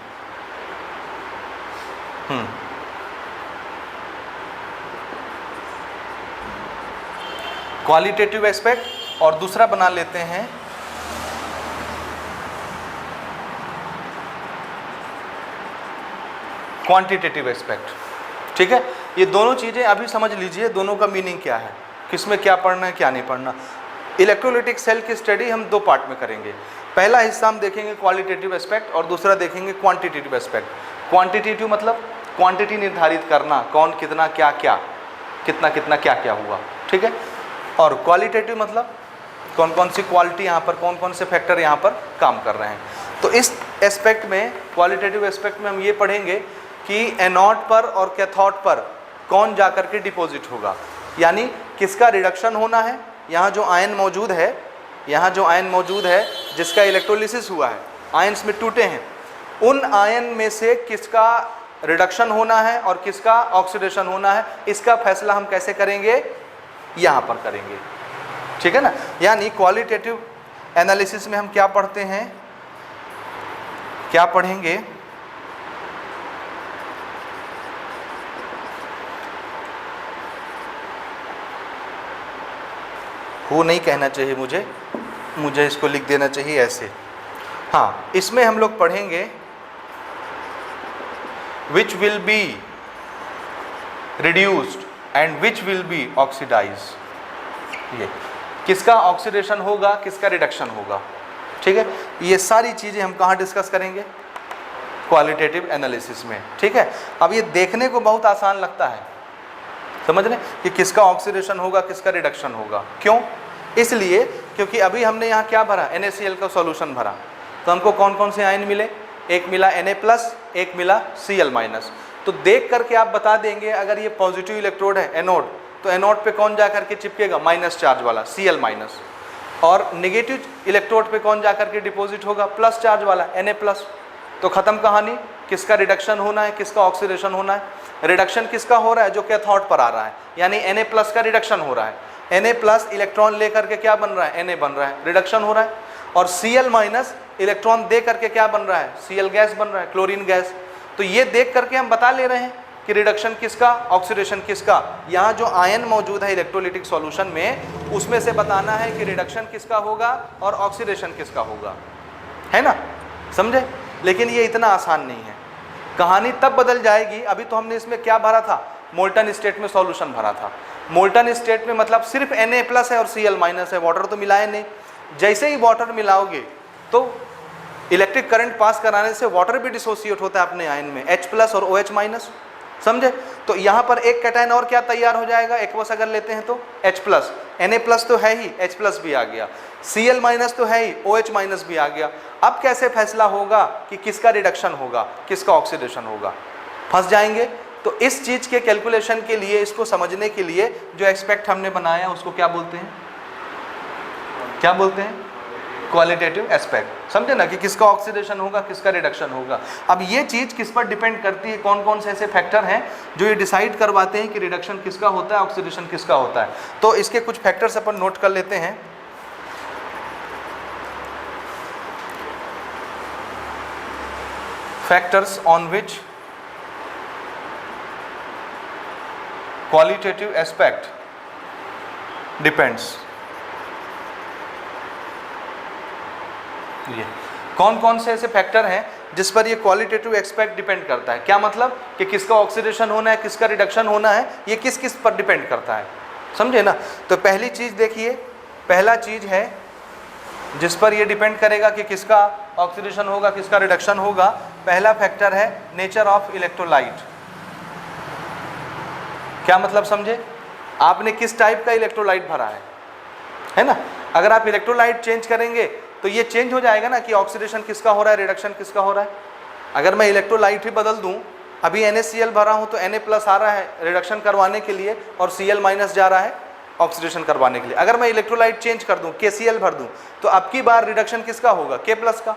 क्वालिटेटिव एस्पेक्ट और दूसरा बना लेते हैं क्वांटिटेटिव एस्पेक्ट, ठीक है। ये दोनों चीज़ें अभी समझ लीजिए, दोनों का मीनिंग क्या है, किसमें क्या पढ़ना है क्या नहीं पढ़ना। इलेक्ट्रोलिटिक सेल की स्टडी हम दो पार्ट में करेंगे। पहला हिस्सा हम देखेंगे क्वालिटेटिव एस्पेक्ट और दूसरा देखेंगे क्वांटिटेटिव एस्पेक्ट। क्वांटिटेटिव मतलब क्वांटिटी निर्धारित करना, कौन कितना क्या क्या, कितना कितना क्या क्या हुआ, ठीक है। और क्वालिटेटिव मतलब कौन कौन सी क्वालिटी यहाँ पर, कौन कौन से फैक्टर यहाँ पर काम कर रहे हैं। तो इस एस्पेक्ट में, क्वालिटेटिव एस्पेक्ट में हम ये पढ़ेंगे कि एनोड पर और कैथोड पर कौन जाकर के डिपॉजिट होगा, यानी किसका रिडक्शन होना है। यहाँ जो आयन मौजूद है, यहाँ जो आयन मौजूद है जिसका इलेक्ट्रोलिसिस हुआ है, आयन्स में टूटे हैं, उन आयन में से किसका रिडक्शन होना है और किसका ऑक्सीडेशन होना है, इसका फैसला हम कैसे करेंगे, यहाँ पर करेंगे, ठीक है ना। यानी क्वालिटेटिव एनालिसिस में हम क्या पढ़ते हैं, क्या पढ़ेंगे, वो नहीं कहना चाहिए मुझे इसको लिख देना चाहिए ऐसे। हाँ, इसमें हम लोग पढ़ेंगे which will be reduced and which will be oxidised. ये किसका ऑक्सीडेशन होगा, किसका रिडक्शन होगा, ठीक है। ये सारी चीज़ें हम कहाँ डिस्कस करेंगे, क्वालिटेटिव एनालिसिस में, ठीक है। अब ये देखने को बहुत आसान लगता है, समझ रहे कि किसका ऑक्सीडेशन होगा, किसका रिडक्शन होगा। क्यों, इसलिए क्योंकि अभी हमने यहाँ क्या भरा, NaCl का सॉल्यूशन भरा, तो हमको कौन कौन से आयन मिले, एक मिला Na+, एक मिला Cl-। तो देख करके आप बता देंगे अगर ये पॉजिटिव इलेक्ट्रोड है एनोड, तो एनोड पे कौन जा करके चिपकेगा, माइनस चार्ज वाला Cl-, और नेगेटिव इलेक्ट्रोड पे कौन जा करके डिपॉजिट होगा, प्लस चार्ज वाला Na+। तो खत्म कहानी, किसका रिडक्शन होना है, किसका ऑक्सीडेशन होना है। रिडक्शन किसका हो रहा है, जो कैथोड पर आ रहा है, यानी Na+ का रिडक्शन हो रहा है। Na+ इलेक्ट्रॉन लेकर के क्या बन रहा है, Na बन रहा है, रिडक्शन हो रहा है। और Cl- इलेक्ट्रॉन दे करके क्या बन रहा है, Cl गैस बन रहा है, क्लोरीन गैस। तो ये देख करके हम बता ले रहे हैं कि रिडक्शन किसका, ऑक्सीडेशन किसका। यहाँ जो आयन मौजूद है इलेक्ट्रोलिटिक सॉल्यूशन में, उसमें से बताना है कि रिडक्शन किसका होगा और ऑक्सीडेशन किसका होगा, है ना, समझे। लेकिन ये इतना आसान नहीं है, कहानी तब बदल जाएगी। अभी तो हमने इसमें क्या भरा था, मोल्टन स्टेट में सॉल्यूशन भरा था। मोल्टन स्टेट में मतलब सिर्फ Na+ है और Cl- है, वाटर तो मिलाए नहीं। जैसे ही वाटर मिलाओगे तो इलेक्ट्रिक करंट पास कराने से वाटर भी डिसोसिएट होता है अपने आयन में, H+ और OH-, समझे। तो यहाँ पर एक कैटायन और क्या तैयार हो जाएगा, एक्वस अगर लेते हैं तो H+, Na+ तो है ही, H+ भी आ गया, Cl- तो है ही, OH- भी आ गया। अब कैसे फैसला होगा कि किसका रिडक्शन होगा, किसका ऑक्सीडेशन होगा, फंस जाएंगे। तो इस चीज़ के कैलकुलेशन के लिए, इसको समझने के लिए जो एस्पेक्ट हमने बनाया उसको क्या बोलते हैं, क्या बोलते हैं, क्वालिटेटिव एस्पेक्ट। समझे ना कि किसका ऑक्सीडेशन होगा, किसका रिडक्शन होगा। अब ये चीज़ किस पर डिपेंड करती है, कौन कौन से ऐसे फैक्टर हैं जो ये डिसाइड करवाते हैं कि रिडक्शन किसका होता है, ऑक्सीडेशन किसका होता है। तो इसके कुछ फैक्टर्स अपन नोट कर लेते हैं। factors on which qualitative aspect depends। ये कौन कौन से ऐसे फैक्टर हैं जिस पर ये क्वालिटेटिव एस्पेक्ट डिपेंड करता है? क्या मतलब कि किसका ऑक्सीडेशन होना है, किसका रिडक्शन होना है, ये किस किस पर डिपेंड करता है, समझे ना। तो पहली चीज देखिए, पहला चीज है जिस पर ये डिपेंड करेगा कि किसका ऑक्सीडेशन होगा, किसका रिडक्शन होगा, पहला फैक्टर है नेचर ऑफ इलेक्ट्रोलाइट। क्या मतलब समझे? आपने किस टाइप का इलेक्ट्रोलाइट भरा है ना। अगर आप इलेक्ट्रोलाइट चेंज करेंगे तो ये चेंज हो जाएगा ना कि ऑक्सीडेशन किसका हो रहा है, रिडक्शन किसका हो रहा है। अगर मैं इलेक्ट्रोलाइट ही बदल दूं, अभी NaCl भरा हूं तो Na+ आ रहा है रिडक्शन करवाने के लिए और Cl- जा रहा है ऑक्सीडेशन करवाने के लिए। अगर मैं इलेक्ट्रोलाइट चेंज कर दूं, KCl भर दूं, तो अब की बार रिडक्शन किसका होगा, K+ का,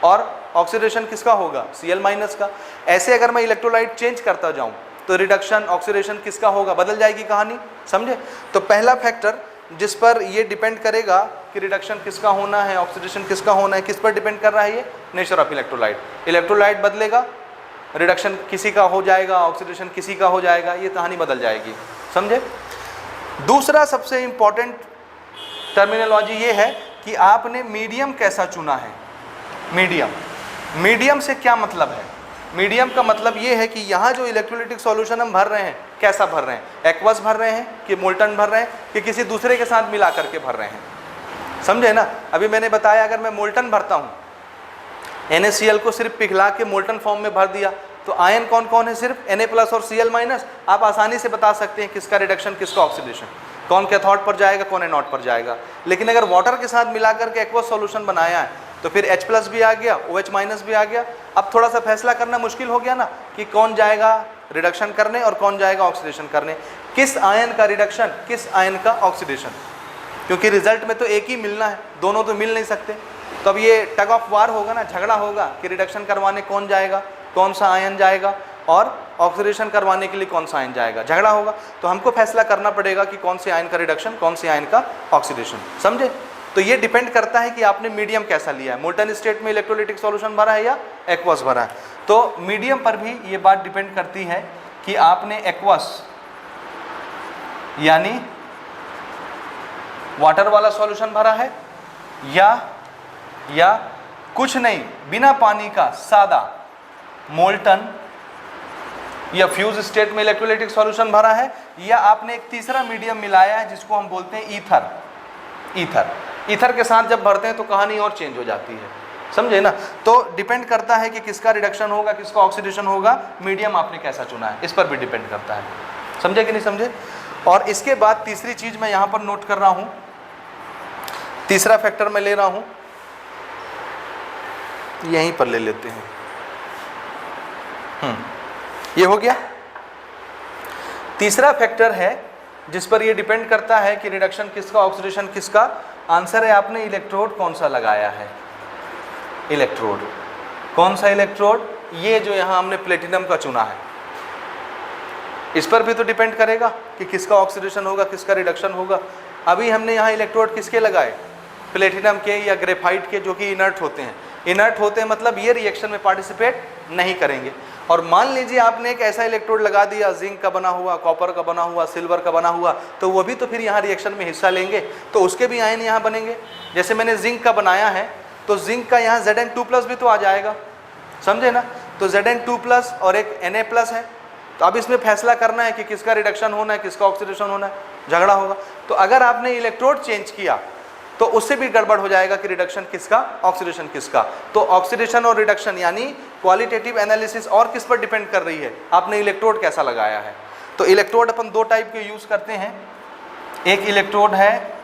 और ऑक्सीडेशन किसका होगा, Cl- का। ऐसे अगर मैं इलेक्ट्रोलाइट चेंज करता जाऊं तो रिडक्शन ऑक्सीडेशन किसका होगा, बदल जाएगी कहानी, समझे। तो पहला फैक्टर जिस पर ये डिपेंड करेगा कि रिडक्शन किसका होना है, ऑक्सीडेशन किसका होना है, किस पर डिपेंड कर रहा है, ये नेचर ऑफ इलेक्ट्रोलाइट। इलेक्ट्रोलाइट बदलेगा, रिडक्शन किसी का हो जाएगा, ऑक्सीडेशन किसी का हो जाएगा, ये कहानी बदल जाएगी, समझे। दूसरा सबसे इंपॉर्टेंट टर्मिनोलॉजी ये है कि आपने मीडियम कैसा चुना है। मीडियम से क्या मतलब है? मीडियम का मतलब ये है कि यहाँ जो इलेक्ट्रोलिटिक सॉल्यूशन हम भर रहे हैं, कैसा भर रहे हैं, एक्वस भर रहे हैं कि मोल्टन भर रहे हैं कि किसी दूसरे के साथ मिला करके भर रहे हैं, समझे ना। अभी मैंने बताया अगर मैं मोल्टन भरता हूँ, NaCl को सिर्फ पिघला के मोल्टन फॉर्म में भर दिया, तो आयन कौन कौन है, सिर्फ Na+ और Cl-। आप आसानी से बता सकते हैं किसका रिडक्शन, किसका ऑक्सीडेशन, कौन कैथोड पर जाएगा, कौन एनोड पर जाएगा। लेकिन अगर वाटर के साथ मिला करके एक्वस सॉल्यूशन बनाया है तो फिर H+ भी आ गया, OH- भी आ गया। अब थोड़ा सा फैसला करना मुश्किल हो गया ना कि कौन जाएगा रिडक्शन करने और कौन जाएगा ऑक्सीडेशन करने, किस आयन का रिडक्शन, किस आयन का ऑक्सीडेशन, क्योंकि रिजल्ट में तो एक ही मिलना है, दोनों तो मिल नहीं सकते। तो अब ये टग ऑफ वार होगा ना, झगड़ा होगा कि रिडक्शन करवाने कौन जाएगा, कौन सा आयन जाएगा, और ऑक्सीडेशन करवाने के लिए कौन सा आयन जाएगा, झगड़ा होगा। तो हमको फैसला करना पड़ेगा कि कौन से आयन का रिडक्शन, कौन से आयन का ऑक्सीडेशन, समझे। तो ये डिपेंड करता है कि आपने मीडियम कैसा लिया है, मोल्टन स्टेट में इलेक्ट्रोलिटिक सॉल्यूशन भरा है या एक्वस भरा है। तो मीडियम पर भी ये बात डिपेंड करती है कि आपने एक्वस यानी वाटर वाला सॉल्यूशन भरा है या कुछ नहीं, बिना पानी का सादा मोल्टन या फ्यूज स्टेट में इलेक्ट्रोलाइटिक सॉल्यूशन भरा है, या आपने एक तीसरा मीडियम मिलाया है जिसको हम बोलते हैं ईथर। ईथर के साथ जब भरते हैं तो कहानी और चेंज हो जाती है, समझे ना। तो डिपेंड करता है कि किसका रिडक्शन होगा, किसका ऑक्सीडेशन होगा, मीडियम आपने कैसा चुना है, इस पर भी डिपेंड करता है, समझे कि नहीं समझे। और इसके बाद तीसरी चीज मैं यहां पर नोट कर रहा हूं, तीसरा फैक्टर मैं ले रहा हूं, यहीं पर ले लेते हैं, ये हो गया। तीसरा फैक्टर है जिस पर ये डिपेंड करता है कि रिडक्शन किसका, ऑक्सीडेशन किसका। आंसर है आपने इलेक्ट्रोड कौन सा लगाया है, इलेक्ट्रोड कौन सा, इलेक्ट्रोड ये जो यहां हमने प्लेटिनम का चुना है, इस पर भी तो डिपेंड करेगा कि किसका ऑक्सीडेशन होगा, किसका रिडक्शन होगा। अभी हमने यहाँ इलेक्ट्रोड किसके लगाए, प्लेटिनम के या ग्रेफाइट के, जो कि इनर्ट होते हैं। इनर्ट होते हैं मतलब ये रिएक्शन में पार्टिसिपेट नहीं करेंगे। और मान लीजिए आपने एक ऐसा इलेक्ट्रोड लगा दिया, जिंक का बना हुआ, कॉपर का बना हुआ, सिल्वर का बना हुआ, तो वो भी तो फिर यहाँ रिएक्शन में हिस्सा लेंगे, तो उसके भी आयन यहाँ बनेंगे। जैसे मैंने जिंक का बनाया है तो जिंक का यहाँ Zn2+ भी तो आ जाएगा, समझे ना। तो Zn2+ और एक Na+ है, तो अब इसमें फैसला करना है कि किसका रिडक्शन होना है, किसका ऑक्सीडेशन होना है, झगड़ा होगा। तो अगर आपने इलेक्ट्रोड चेंज किया तो उससे भी गड़बड़ हो जाएगा कि रिडक्शन किसका, ऑक्सीडेशन किसका। तो ऑक्सीडेशन और रिडक्शन यानी क्वालिटेटिव एनालिसिस और किस पर डिपेंड कर रही है, आपने इलेक्ट्रोड कैसा लगाया है। तो इलेक्ट्रोड अपन दो टाइप के यूज करते हैं, एक इलेक्ट्रोड है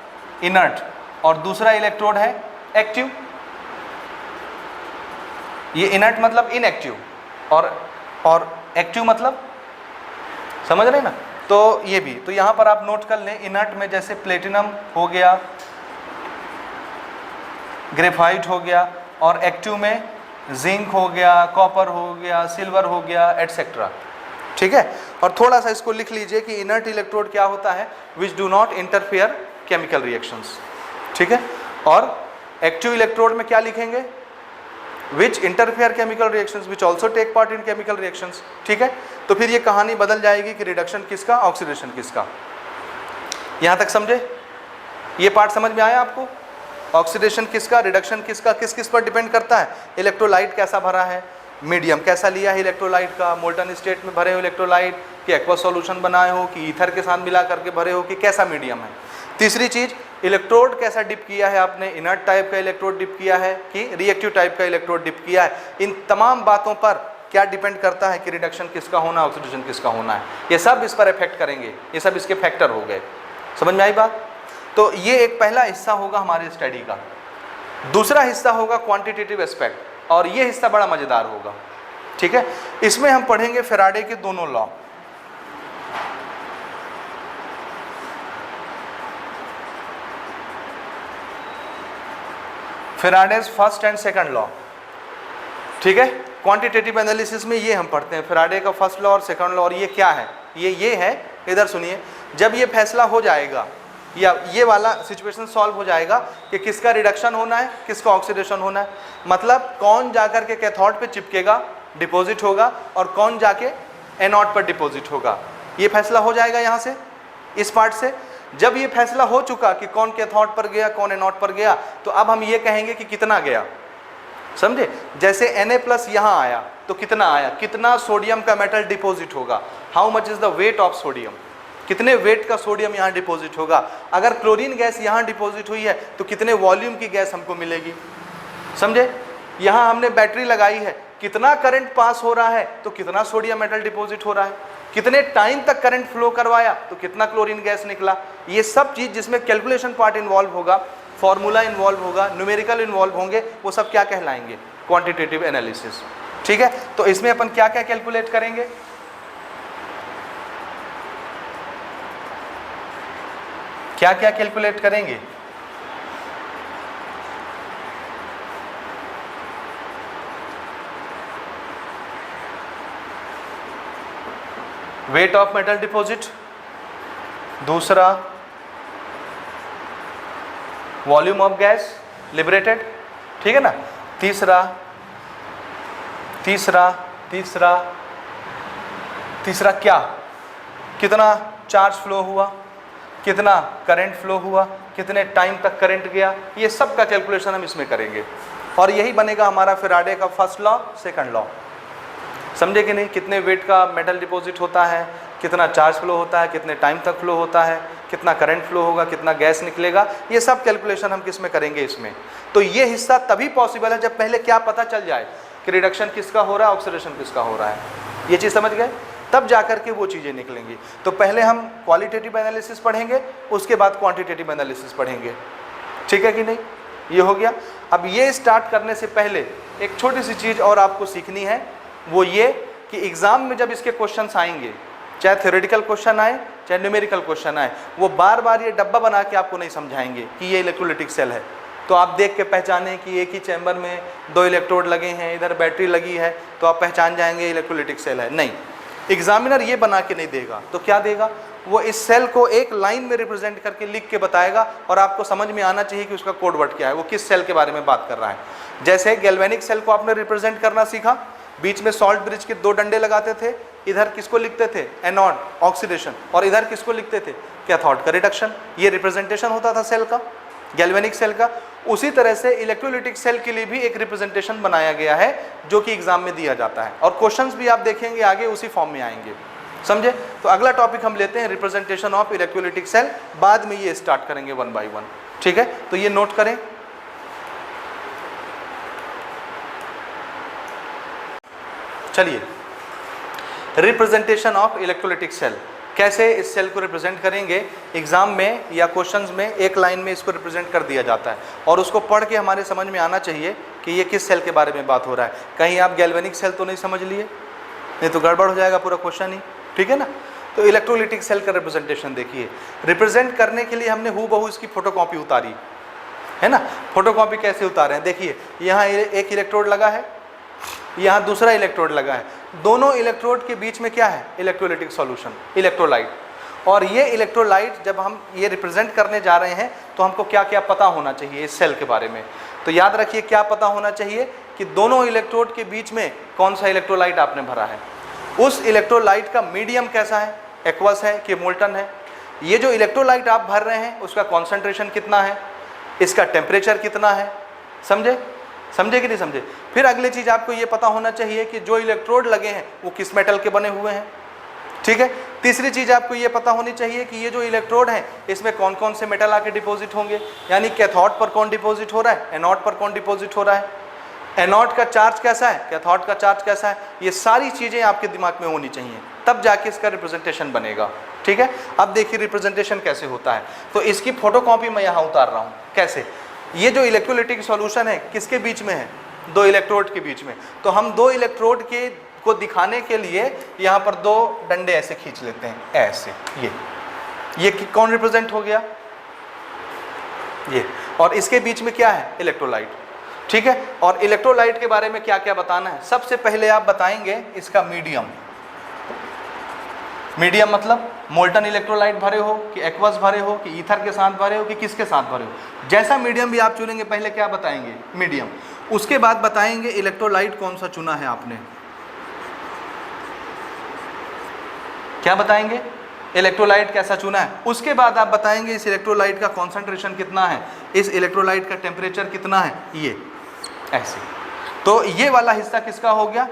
इनर्ट और दूसरा इलेक्ट्रोड है एक्टिव। ये इनर्ट मतलब इनएक्टिव और एक्टिव मतलब, समझ रहे ना। तो ये भी, तो यहां पर आप नोट कर लें, इनर्ट में जैसे प्लेटिनम हो गया, ग्रेफाइट हो गया, और एक्टिव में जिंक हो गया, कॉपर हो गया, सिल्वर हो गया, एटसेट्रा, ठीक है। और थोड़ा सा इसको लिख लीजिए कि इनर्ट इलेक्ट्रोड क्या होता है, which do not interfere chemical reactions, ठीक है। और एक्टिव इलेक्ट्रोड में क्या लिखेंगे, which interfere chemical reactions which also take part in chemical reactions. ठीक है, तो फिर ये कहानी बदल जाएगी कि रिडक्शन किसका, ऑक्सीडेशन किसका। यहाँ तक समझे? ये पार्ट समझ में आया आपको? ऑक्सीडेशन किसका, रिडक्शन किसका, किस किस पर डिपेंड करता है? इलेक्ट्रोलाइट कैसा भरा है, मीडियम कैसा लिया है इलेक्ट्रोलाइट का, मोल्टन स्टेट में भरे हो इलेक्ट्रोलाइट कि एक्वा सॉल्यूशन बनाए हो कि ईथर के साथ मिला करके भरे हो कि कैसा मीडियम है। तीसरी चीज, इलेक्ट्रोड कैसा डिप किया है आपने, इनर्ट टाइप का इलेक्ट्रोड डिप किया है कि रिएक्टिव टाइप का इलेक्ट्रोड डिप किया है। इन तमाम बातों पर क्या डिपेंड करता है कि रिडक्शन किसका होना, ऑक्सीडेशन किसका होना है। ये सब इस पर इफेक्ट करेंगे, ये सब इसके फैक्टर हो गए। समझ में आई बात? तो ये एक पहला हिस्सा होगा हमारे स्टडी का। दूसरा हिस्सा होगा क्वांटिटेटिव एस्पेक्ट, और ये हिस्सा बड़ा मजेदार होगा। ठीक है, इसमें हम पढ़ेंगे फैराडे के दोनों law. Faraday's first and second law. ठीक है, क्वांटिटेटिव एनालिसिस में ये हम पढ़ते हैं, फैराडे का फर्स्ट लॉ और सेकंड लॉ। और ये क्या है? ये है, इधर सुनिए, जब ये फैसला हो जाएगा या ये वाला सिचुएशन सॉल्व हो जाएगा कि किसका रिडक्शन होना है, किसका ऑक्सीडेशन होना है, मतलब कौन जाकर के कैथोड पे चिपकेगा, डिपॉजिट होगा, और कौन जाके एनोड पर डिपॉजिट होगा, ये फैसला हो जाएगा यहाँ से, इस पार्ट से। जब ये फैसला हो चुका कि कौन कैथोड पर गया, कौन एनोड पर गया, तो अब हम ये कहेंगे कि कितना गया। समझे? जैसे Na+ यहाँ आया तो कितना आया, कितना सोडियम का मेटल डिपॉजिट होगा, how much is the weight of sodium, कितने वेट का सोडियम यहाँ डिपॉजिट होगा। अगर क्लोरीन गैस यहाँ डिपॉजिट हुई है तो कितने वॉल्यूम की गैस हमको मिलेगी। समझे? यहाँ हमने बैटरी लगाई है, कितना करंट पास हो रहा है तो कितना सोडियम मेटल डिपॉजिट हो रहा है, कितने टाइम तक करंट फ्लो करवाया तो कितना क्लोरीन गैस निकला। ये सब चीज़ जिसमें कैलकुलेशन पार्ट इन्वॉल्व होगा, फॉर्मूला इन्वॉल्व होगा, न्यूमेरिकल इन्वॉल्व होंगे, वो सब क्या कहलाएंगे? Quantitative analysis. ठीक है, तो इसमें अपन क्या क्या कैलकुलेट करेंगे? क्या क्या कैलकुलेट करेंगे? वेट ऑफ मेटल डिपॉजिट, दूसरा वॉल्यूम ऑफ गैस लिबरेटेड, ठीक है ना, तीसरा तीसरा तीसरा तीसरा क्या, कितना चार्ज फ्लो हुआ, कितना करंट फ्लो हुआ, कितने टाइम तक करंट गया, ये सब का कैलकुलेशन हम इसमें करेंगे। और यही बनेगा हमारा फैराडे का फर्स्ट लॉ, सेकंड लॉ। समझे कि नहीं? कितने वेट का मेटल डिपॉजिट होता है, कितना चार्ज फ्लो होता है, कितने टाइम तक फ्लो होता है, कितना करंट फ्लो होगा, कितना गैस निकलेगा, ये सब कैलकुलेशन हम किस में करेंगे? इसमें। तो ये हिस्सा तभी पॉसिबल है जब पहले क्या पता चल जाए कि रिडक्शन किसका हो रहा है, ऑक्सीडेशन किसका हो रहा है। ये चीज़ समझ गए? तब जाकर के वो चीज़ें निकलेंगी। तो पहले हम क्वालिटेटिव एनालिसिस पढ़ेंगे, उसके बाद क्वांटिटेटिव एनालिसिस पढ़ेंगे। ठीक है कि नहीं? ये हो गया। अब ये स्टार्ट करने से पहले एक छोटी सी चीज़ और आपको सीखनी है, वो ये कि एग्ज़ाम में जब इसके क्वेश्चंस आएंगे, चाहे थ्योरेटिकल क्वेश्चन आए चाहे न्यूमेरिकल क्वेश्चन आए, वो बार बार ये डब्बा बना के आपको नहीं समझाएंगे कि ये इलेक्ट्रोलाइटिक सेल है तो आप देख के पहचानें कि एक ही चैम्बर में 2 इलेक्ट्रोड लगे हैं, इधर बैटरी लगी है, तो आप पहचान जाएंगे इलेक्ट्रोलाइटिक सेल है। नहीं, एग्जामिनर ये बना के नहीं देगा। तो क्या देगा? वो इस सेल को एक लाइन में रिप्रेजेंट करके लिख के बताएगा, और आपको समझ में आना चाहिए कि उसका कोड वर्ड क्या है, वो किस सेल के बारे में बात कर रहा है। जैसे गैल्वेनिक सेल को आपने रिप्रेजेंट करना सीखा, बीच में सॉल्ट ब्रिज के 2 डंडे लगाते थे, इधर किसको लिखते थे? एनोड, ऑक्सीडेशन, और इधर किसको लिखते थे? कैथोड का रिडक्शन। ये रिप्रेजेंटेशन होता था सेल का, गैल्वेनिक सेल का। उसी तरह से इलेक्ट्रोलाइटिक सेल के लिए भी एक रिप्रेजेंटेशन बनाया गया है जो कि एग्जाम में दिया जाता है, और क्वेश्चंस भी आप देखेंगे आगे उसी फॉर्म में आएंगे। समझे? तो अगला टॉपिक हम लेते हैं रिप्रेजेंटेशन ऑफ इलेक्ट्रोलाइटिक सेल, बाद में ये स्टार्ट करेंगे 1 बाय 1। ठीक है, तो ये नोट करें। चलिए, रिप्रेजेंटेशन ऑफ इलेक्ट्रोलाइटिक सेल, कैसे इस सेल को रिप्रेजेंट करेंगे। एग्जाम में या क्वेश्चंस में एक लाइन में इसको रिप्रेजेंट कर दिया जाता है, और उसको पढ़ के हमारे समझ में आना चाहिए कि ये किस सेल के बारे में बात हो रहा है। कहीं आप गैल्वेनिक सेल तो नहीं समझ लिए, नहीं तो गड़बड़ हो जाएगा पूरा क्वेश्चन ही। ठीक है ना? तो इलेक्ट्रोलाइटिक सेल का रिप्रेजेंटेशन देखिए। रिप्रेजेंट करने के लिए हमने हूबहू इसकी फोटोकॉपी उतारी है ना। फोटोकॉपी कैसे उतारे हैं? देखिए, यहाँ एक इलेक्ट्रोड लगा है, यहाँ दूसरा इलेक्ट्रोड लगा है, दोनों इलेक्ट्रोड के बीच में क्या है? Electrolytic solution, electrolyte. और ये इलेक्ट्रोलाइट जब हम ये रिप्रेजेंट करने जा रहे हैं तो हमको क्या क्या पता होना चाहिए इस सेल के बारे में। तो याद रखिए क्या पता होना चाहिए कि दोनों इलेक्ट्रोड के बीच में कौन सा इलेक्ट्रोलाइट आपने भरा है, उस इलेक्ट्रोलाइट का मीडियम कैसा है, एक्वस है कि मोल्टन है, ये जो इलेक्ट्रोलाइट आप भर रहे हैं उसका कॉन्सेंट्रेशन कितना है, इसका टेम्परेचर कितना है। समझे? समझे कि नहीं समझे? फिर अगली चीज आपको ये पता होना चाहिए कि जो इलेक्ट्रोड लगे हैं वो किस मेटल के बने हुए हैं। ठीक है। तीसरी चीज आपको ये पता होनी चाहिए कि ये जो इलेक्ट्रोड है इसमें कौन कौन से मेटल आके डिपॉजिट होंगे, यानी कैथोड पर कौन डिपॉजिट हो रहा है, एनोड पर कौन डिपॉजिट हो रहा है, एनोड का चार्ज कैसा है, कैथोड का चार्ज कैसा है। ये सारी चीजें आपके दिमाग में होनी चाहिए, तब जाके इसका रिप्रेजेंटेशन बनेगा। ठीक है। अब देखिए रिप्रेजेंटेशन कैसे होता है, तो इसकी फोटोकॉपी मैं यहाँ उतार रहा हूँ। कैसे? ये जो इलेक्ट्रोलाइटिक सॉल्यूशन है किसके बीच में है, दो इलेक्ट्रोड के बीच में। तो हम दो इलेक्ट्रोड के को दिखाने के लिए यहाँ पर दो डंडे ऐसे खींच लेते हैं, ऐसे। ये कौन रिप्रेजेंट हो गया, ये। और इसके बीच में क्या है, इलेक्ट्रोलाइट। ठीक है। और इलेक्ट्रोलाइट के बारे में क्या क्या बताना है, सबसे पहले आप बताएंगे इसका मीडियम। मीडियम मतलब मोल्टन इलेक्ट्रोलाइट भरे हो कि एक्वस भरे हो कि ईथर के साथ भरे हो कि किसके साथ भरे हो। जैसा मीडियम भी आप चुनेंगे पहले क्या बताएंगे, मीडियम। उसके बाद बताएंगे इलेक्ट्रोलाइट कौन सा चुना है आपने, क्या बताएंगे, इलेक्ट्रोलाइट कैसा चुना है। उसके बाद आप बताएंगे इस इलेक्ट्रोलाइट का कॉन्सेंट्रेशन कितना है, इस इलेक्ट्रोलाइट का टेम्परेचर कितना है, ये ऐसे। तो ये वाला हिस्सा किसका हो गया,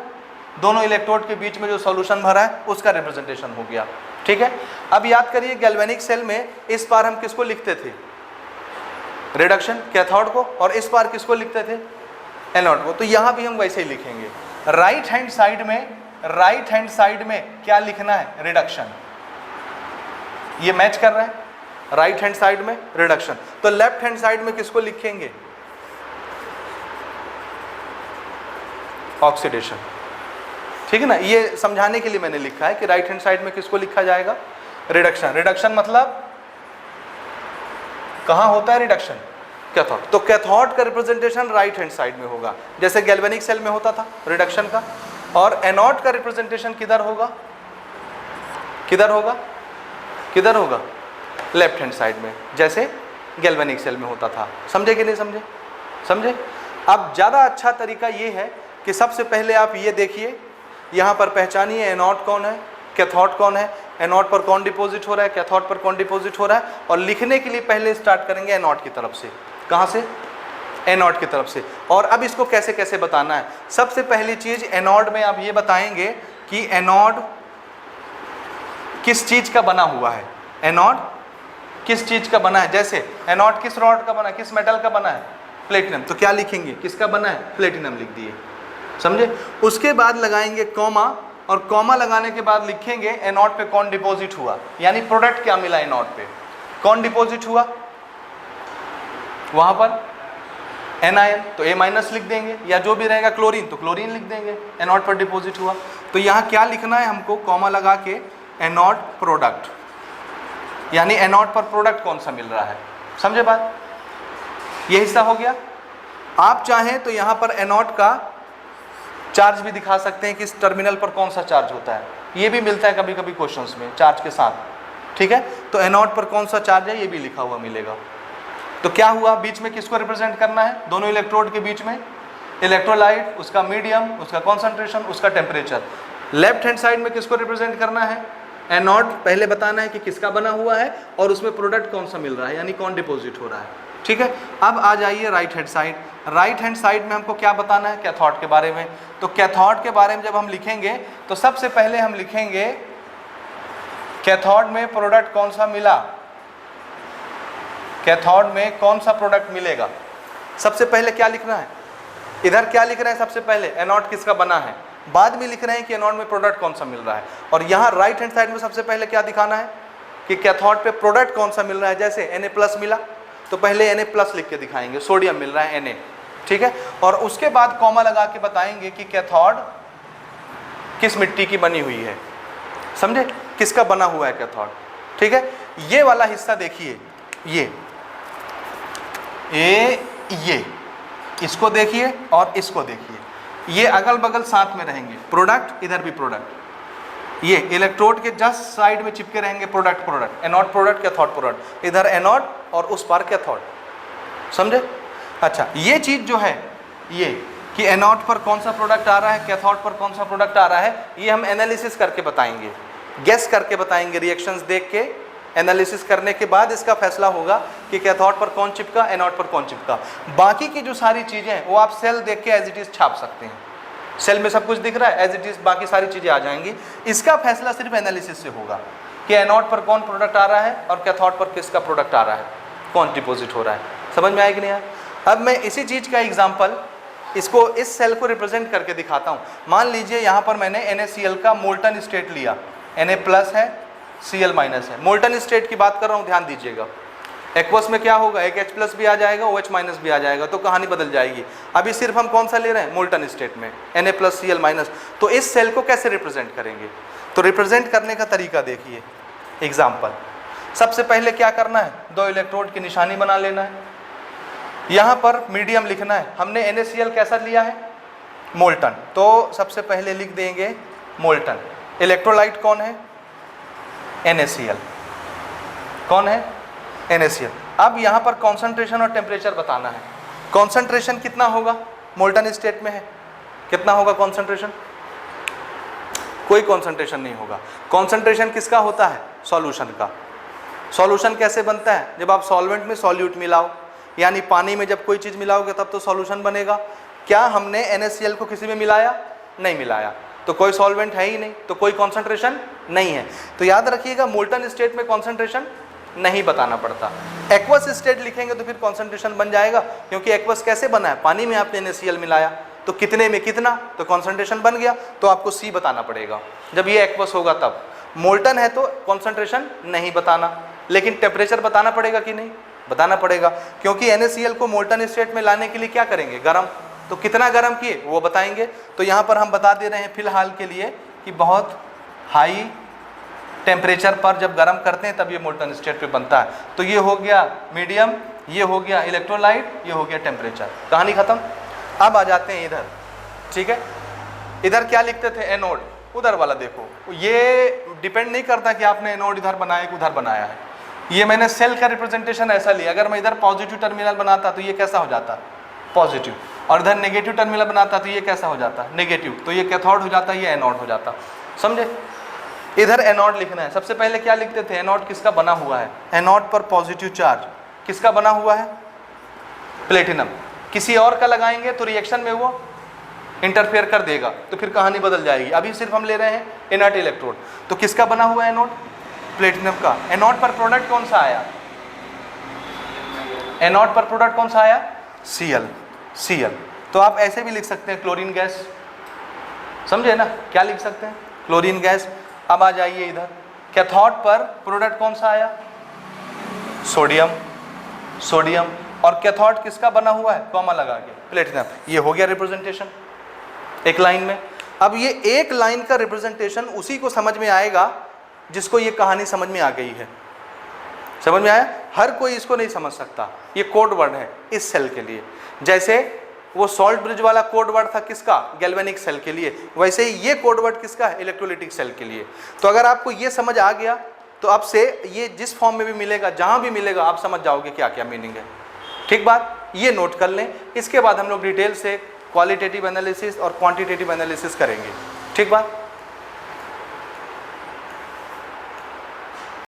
दोनों इलेक्ट्रोड के बीच में जो सॉल्यूशन भरा है उसका रिप्रेजेंटेशन हो गया। ठीक है। अब याद करिए गैल्वेनिक सेल में इस बार हम किसको लिखते थे, रिडक्शन, कैथोड को, और इस बार किसको लिखते थे, एनोड को। तो यहाँ भी हम वैसे ही लिखेंगे। राइट हैंड साइड में क्या लिखना है, रिडक्शन। ये मैच कर रहा है, राइट हैंड साइड में रिडक्शन। तो लेफ्ट हैंड साइड में किसको लिखेंगे, ऑक्सीडेशन। ठीक है ना। ये समझाने के लिए मैंने लिखा है कि राइट हैंड साइड में किसको लिखा जाएगा, रिडक्शन। रिडक्शन मतलब कहां होता है रिडक्शन, कैथोड। तो कैथोड का रिप्रेजेंटेशन राइट हैंड साइड में होगा, जैसे गैल्वेनिक सेल में होता था रिडक्शन का। और एनोड का रिप्रेजेंटेशन किधर होगा, किधर होगा, किधर होगा, लेफ्ट हैंड साइड में, जैसे गैल्वेनिक सेल में होता था। समझे कि नहीं समझे? समझे। अब ज़्यादा अच्छा तरीका ये है कि सबसे पहले आप ये देखिए, यहाँ पर पहचानिए एनोड कौन है, कैथोड कौन है, एनोड पर कौन डिपॉजिट हो रहा है, कैथोड पर कौन डिपॉजिट हो रहा है। और लिखने के लिए पहले स्टार्ट करेंगे एनोड की तरफ से। कहाँ से, एनोड की तरफ से। और अब इसको कैसे कैसे बताना है, सबसे पहली चीज एनोड में आप ये बताएंगे कि एनोड किस चीज का बना हुआ है, एनोड किस चीज का बना है। जैसे एनोड किस रॉड का बना है, किस मेटल का बना है, प्लेटिनम। तो क्या लिखेंगे, किसका बना है, प्लेटिनम लिख दिए। समझे। उसके बाद लगाएंगे कॉमा, और कॉमा लगाने के बाद लिखेंगे एनोड पे कौन डिपॉजिट हुआ, यानी प्रोडक्ट क्या मिला एनोड पे, कौन डिपॉजिट हुआ वहां पर, एनआईएन। तो ए माइनस लिख देंगे, या जो भी रहेगा क्लोरीन तो क्लोरीन लिख देंगे, एनोड पर डिपॉजिट हुआ। तो यहाँ क्या लिखना है हमको, कॉमा लगा के एनोड प्रोडक्ट, यानी एनोड पर प्रोडक्ट कौन सा मिल रहा है। समझे बात, ये हिस्सा हो गया। आप चाहें तो यहाँ पर एनोड का चार्ज भी दिखा सकते हैं कि इस टर्मिनल पर कौन सा चार्ज होता है, ये भी मिलता है कभी कभी क्वेश्चंस में चार्ज के साथ। ठीक है। तो एनोड पर कौन सा चार्ज है ये भी लिखा हुआ मिलेगा। तो क्या हुआ, बीच में किसको रिप्रेजेंट करना है, दोनों इलेक्ट्रोड के बीच में इलेक्ट्रोलाइट, उसका मीडियम, उसका कॉन्सेंट्रेशन, उसका टेम्परेचर। लेफ्ट हैंड साइड में किसको रिप्रेजेंट करना है, एनोड। पहले बताना है कि किसका बना हुआ है और उसमें प्रोडक्ट कौन सा मिल रहा है, यानी कौन डिपॉजिट हो रहा है। ठीक है। अब आ जाइए right hand side. Right hand side में हमको क्या बताना है, कैथोड के बारे में। तो कैथोड के बारे में जब हम लिखेंगे तो सबसे पहले हम लिखेंगे कैथोड में प्रोडक्ट कौन सा मिला, कैथोड में कौन सा प्रोडक्ट मिलेगा। सबसे पहले क्या लिखना है, इधर क्या लिख रहे हैं, सबसे पहले एनोड किसका बना है, बाद में लिख रहे हैं कि एनोड में प्रोडक्ट कौन सा मिल रहा है। और यहाँ राइट हैंड साइड में सबसे पहले क्या दिखाना है कि कैथोड पे प्रोडक्ट कौन सा मिल रहा है। जैसे Na+ मिला तो पहले Na+ लिख के दिखाएंगे, सोडियम मिल रहा है Na। ठीक है। और उसके बाद कॉमा लगा के बताएंगे कि कैथोड किस मिट्टी की बनी हुई है। समझे, किसका बना हुआ है कैथोड। ठीक है। ये वाला हिस्सा देखिए, ये इसको देखिए और इसको देखिए, ये अगल बगल साथ में रहेंगे, प्रोडक्ट, इधर भी प्रोडक्ट। ये इलेक्ट्रोड के जस्ट साइड में चिपके रहेंगे, product, anode product, cathode product, इधर एनोड और उस पार कैथोड। समझे। अच्छा, ये चीज जो है, कि एनोड पर कौन सा प्रोडक्ट आ रहा है, कैथोड पर कौन सा प्रोडक्ट आ रहा है, ये हम एनालिसिस करके बताएंगे, गेस करके बताएंगे, रिएक्शंस देख के एनालिसिस करने के बाद इसका फैसला होगा कि कैथोड पर कौन चिपका, एनोड पर कौन चिपका। बाकी की जो सारी चीज़ें हैं वो आप सेल देख के एज इट इज छाप सकते हैं, सेल में सब कुछ दिख रहा है, एज इट इज बाकी सारी चीज़ें आ जाएंगी। इसका फैसला सिर्फ एनालिसिस से होगा कि एनोड पर कौन प्रोडक्ट आ रहा है और कैथोड पर किसका प्रोडक्ट आ रहा है, कौन डिपॉजिट हो रहा है। समझ में आया कि नहीं आया? अब मैं इसी चीज़ का एग्जाम्पल इसको, इस सेल को रिप्रेजेंट करके दिखाता हूँ। मान लीजिए यहाँ पर मैंने NaCl का मोल्टन स्टेट लिया, Na+ है, Cl- है, मोल्टन स्टेट की बात कर रहा हूँ, ध्यान दीजिएगा। एक्वस में क्या होगा, एक H+ भी आ जाएगा, OH- भी आ जाएगा, तो कहानी बदल जाएगी। अभी सिर्फ हम कौन सा ले रहे हैं, मोल्टन स्टेट में Na+, Cl-। तो इस सेल को कैसे रिप्रेजेंट करेंगे, तो रिप्रेजेंट करने का तरीका देखिए। एग्जाम्पल, सबसे पहले क्या करना है, 2 इलेक्ट्रोड की निशानी बना लेना है, यहाँ पर मीडियम लिखना है। हमने NaCl कैसा लिया है, मोल्टन, तो सबसे पहले लिख देंगे मोल्टन। इलेक्ट्रोलाइट कौन है, NaCl, कौन है, NaCl। अब यहाँ पर कॉन्सेंट्रेशन और टेम्परेचर बताना है। कॉन्सेंट्रेशन कितना होगा, मोल्टन स्टेट में है, कितना होगा कॉन्सेंट्रेशन, कोई कॉन्सेंट्रेशन नहीं होगा। कॉन्सेंट्रेशन किसका होता है, सॉल्यूशन का। सॉल्यूशन कैसे बनता है, जब आप सॉल्वेंट में सॉल्यूट मिलाओ, यानी पानी में जब कोई चीज़ मिलाओगे तब तो सॉल्यूशन बनेगा। क्या हमने NaCl को किसी में मिलाया, नहीं मिलाया, तो कोई सॉल्वेंट है ही नहीं, तो कोई कॉन्सेंट्रेशन नहीं है। तो याद रखिएगा, मोल्टन स्टेट में कॉन्सेंट्रेशन नहीं बताना पड़ता। एक्वस स्टेट लिखेंगे तो फिर कॉन्सेंट्रेशन बन जाएगा, क्योंकि एक्वस कैसे बना है, पानी में आपने NaCl मिलाया, तो कितने में कितना, तो कॉन्सेंट्रेशन बन गया, तो आपको C बताना पड़ेगा जब ये एक्वस होगा तब। मोल्टन है तो कॉन्सेंट्रेशन नहीं बताना, लेकिन टेम्परेचर बताना पड़ेगा कि नहीं, बताना पड़ेगा, क्योंकि NaCl को मोल्टन स्टेट में लाने के लिए क्या करेंगे, गर्म, तो कितना गर्म किए वो बताएंगे। तो यहाँ पर हम बता दे रहे हैं फिलहाल के लिए कि बहुत हाई टेम्परेचर पर जब गर्म करते हैं तब ये मोल्टन स्टेट पे बनता है। तो ये हो गया मीडियम, ये हो गया इलेक्ट्रोलाइट, ये हो गया टेम्परेचर, कहानी खत्म। अब आ जाते हैं इधर, ठीक है। इधर क्या लिखते थे, एनोड, उधर वाला देखो, ये डिपेंड नहीं करता कि आपने एनोड इधर बनाया कि उधर बनाया है। ये मैंने सेल का रिप्रेजेंटेशन ऐसा लिया, अगर मैं इधर पॉजिटिव टर्मिनल बनाता तो ये कैसा हो जाता, पॉजिटिव, और इधर नेगेटिव टर्मिनल बनाता तो ये कैसा हो जाता, नेगेटिव, तो ये कैथोड हो जाता, ये एनोड हो जाता। समझे? इधर एनोड लिखना है। सबसे पहले क्या लिखते थे, एनोड किसका बना हुआ है, एनोड पर पॉजिटिव चार्ज किसका बना हुआ है, प्लेटिनम। किसी और का लगाएंगे तो रिएक्शन में वो इंटरफेयर कर देगा, तो फिर कहानी बदल जाएगी। अभी सिर्फ हम ले रहे हैं इनर्ट इलेक्ट्रोड, तो किसका बना हुआ है एनोड, प्लेटिनम का। एनोड पर प्रोडक्ट कौन सा आया, एनोड पर प्रोडक्ट कौन सा आया, Cl। तो आप ऐसे भी लिख सकते हैं, क्लोरीन गैस, समझे ना, क्या लिख सकते हैं, क्लोरीन गैस। अब आ जाइए इधर, कैथोड पर प्रोडक्ट कौन सा आया, सोडियम, और कैथोड किसका बना हुआ है, कॉमा लगा के, प्लेटिनम। ये हो गया रिप्रेजेंटेशन एक लाइन में। अब ये एक लाइन का रिप्रेजेंटेशन उसी को समझ में आएगा जिसको ये कहानी समझ में आ गई है। समझ में आया? हर कोई इसको नहीं समझ सकता, ये कोड वर्ड है इस सेल के लिए। जैसे वो सॉल्ट ब्रिज वाला कोड वर्ड था किसका, गैल्वेनिक सेल के लिए, वैसे ही ये कोड वर्ड किसका है, इलेक्ट्रोलिटिक सेल के लिए। तो अगर आपको ये समझ आ गया तो अब से ये जिस फॉर्म में भी मिलेगा, जहां भी मिलेगा, आप समझ जाओगे क्या क्या मीनिंग है। ठीक बात, ये नोट कर लें। इसके बाद हम लोग डिटेल से क्वालिटेटिव एनालिसिस और क्वांटिटेटिव एनालिसिस करेंगे। ठीक बात।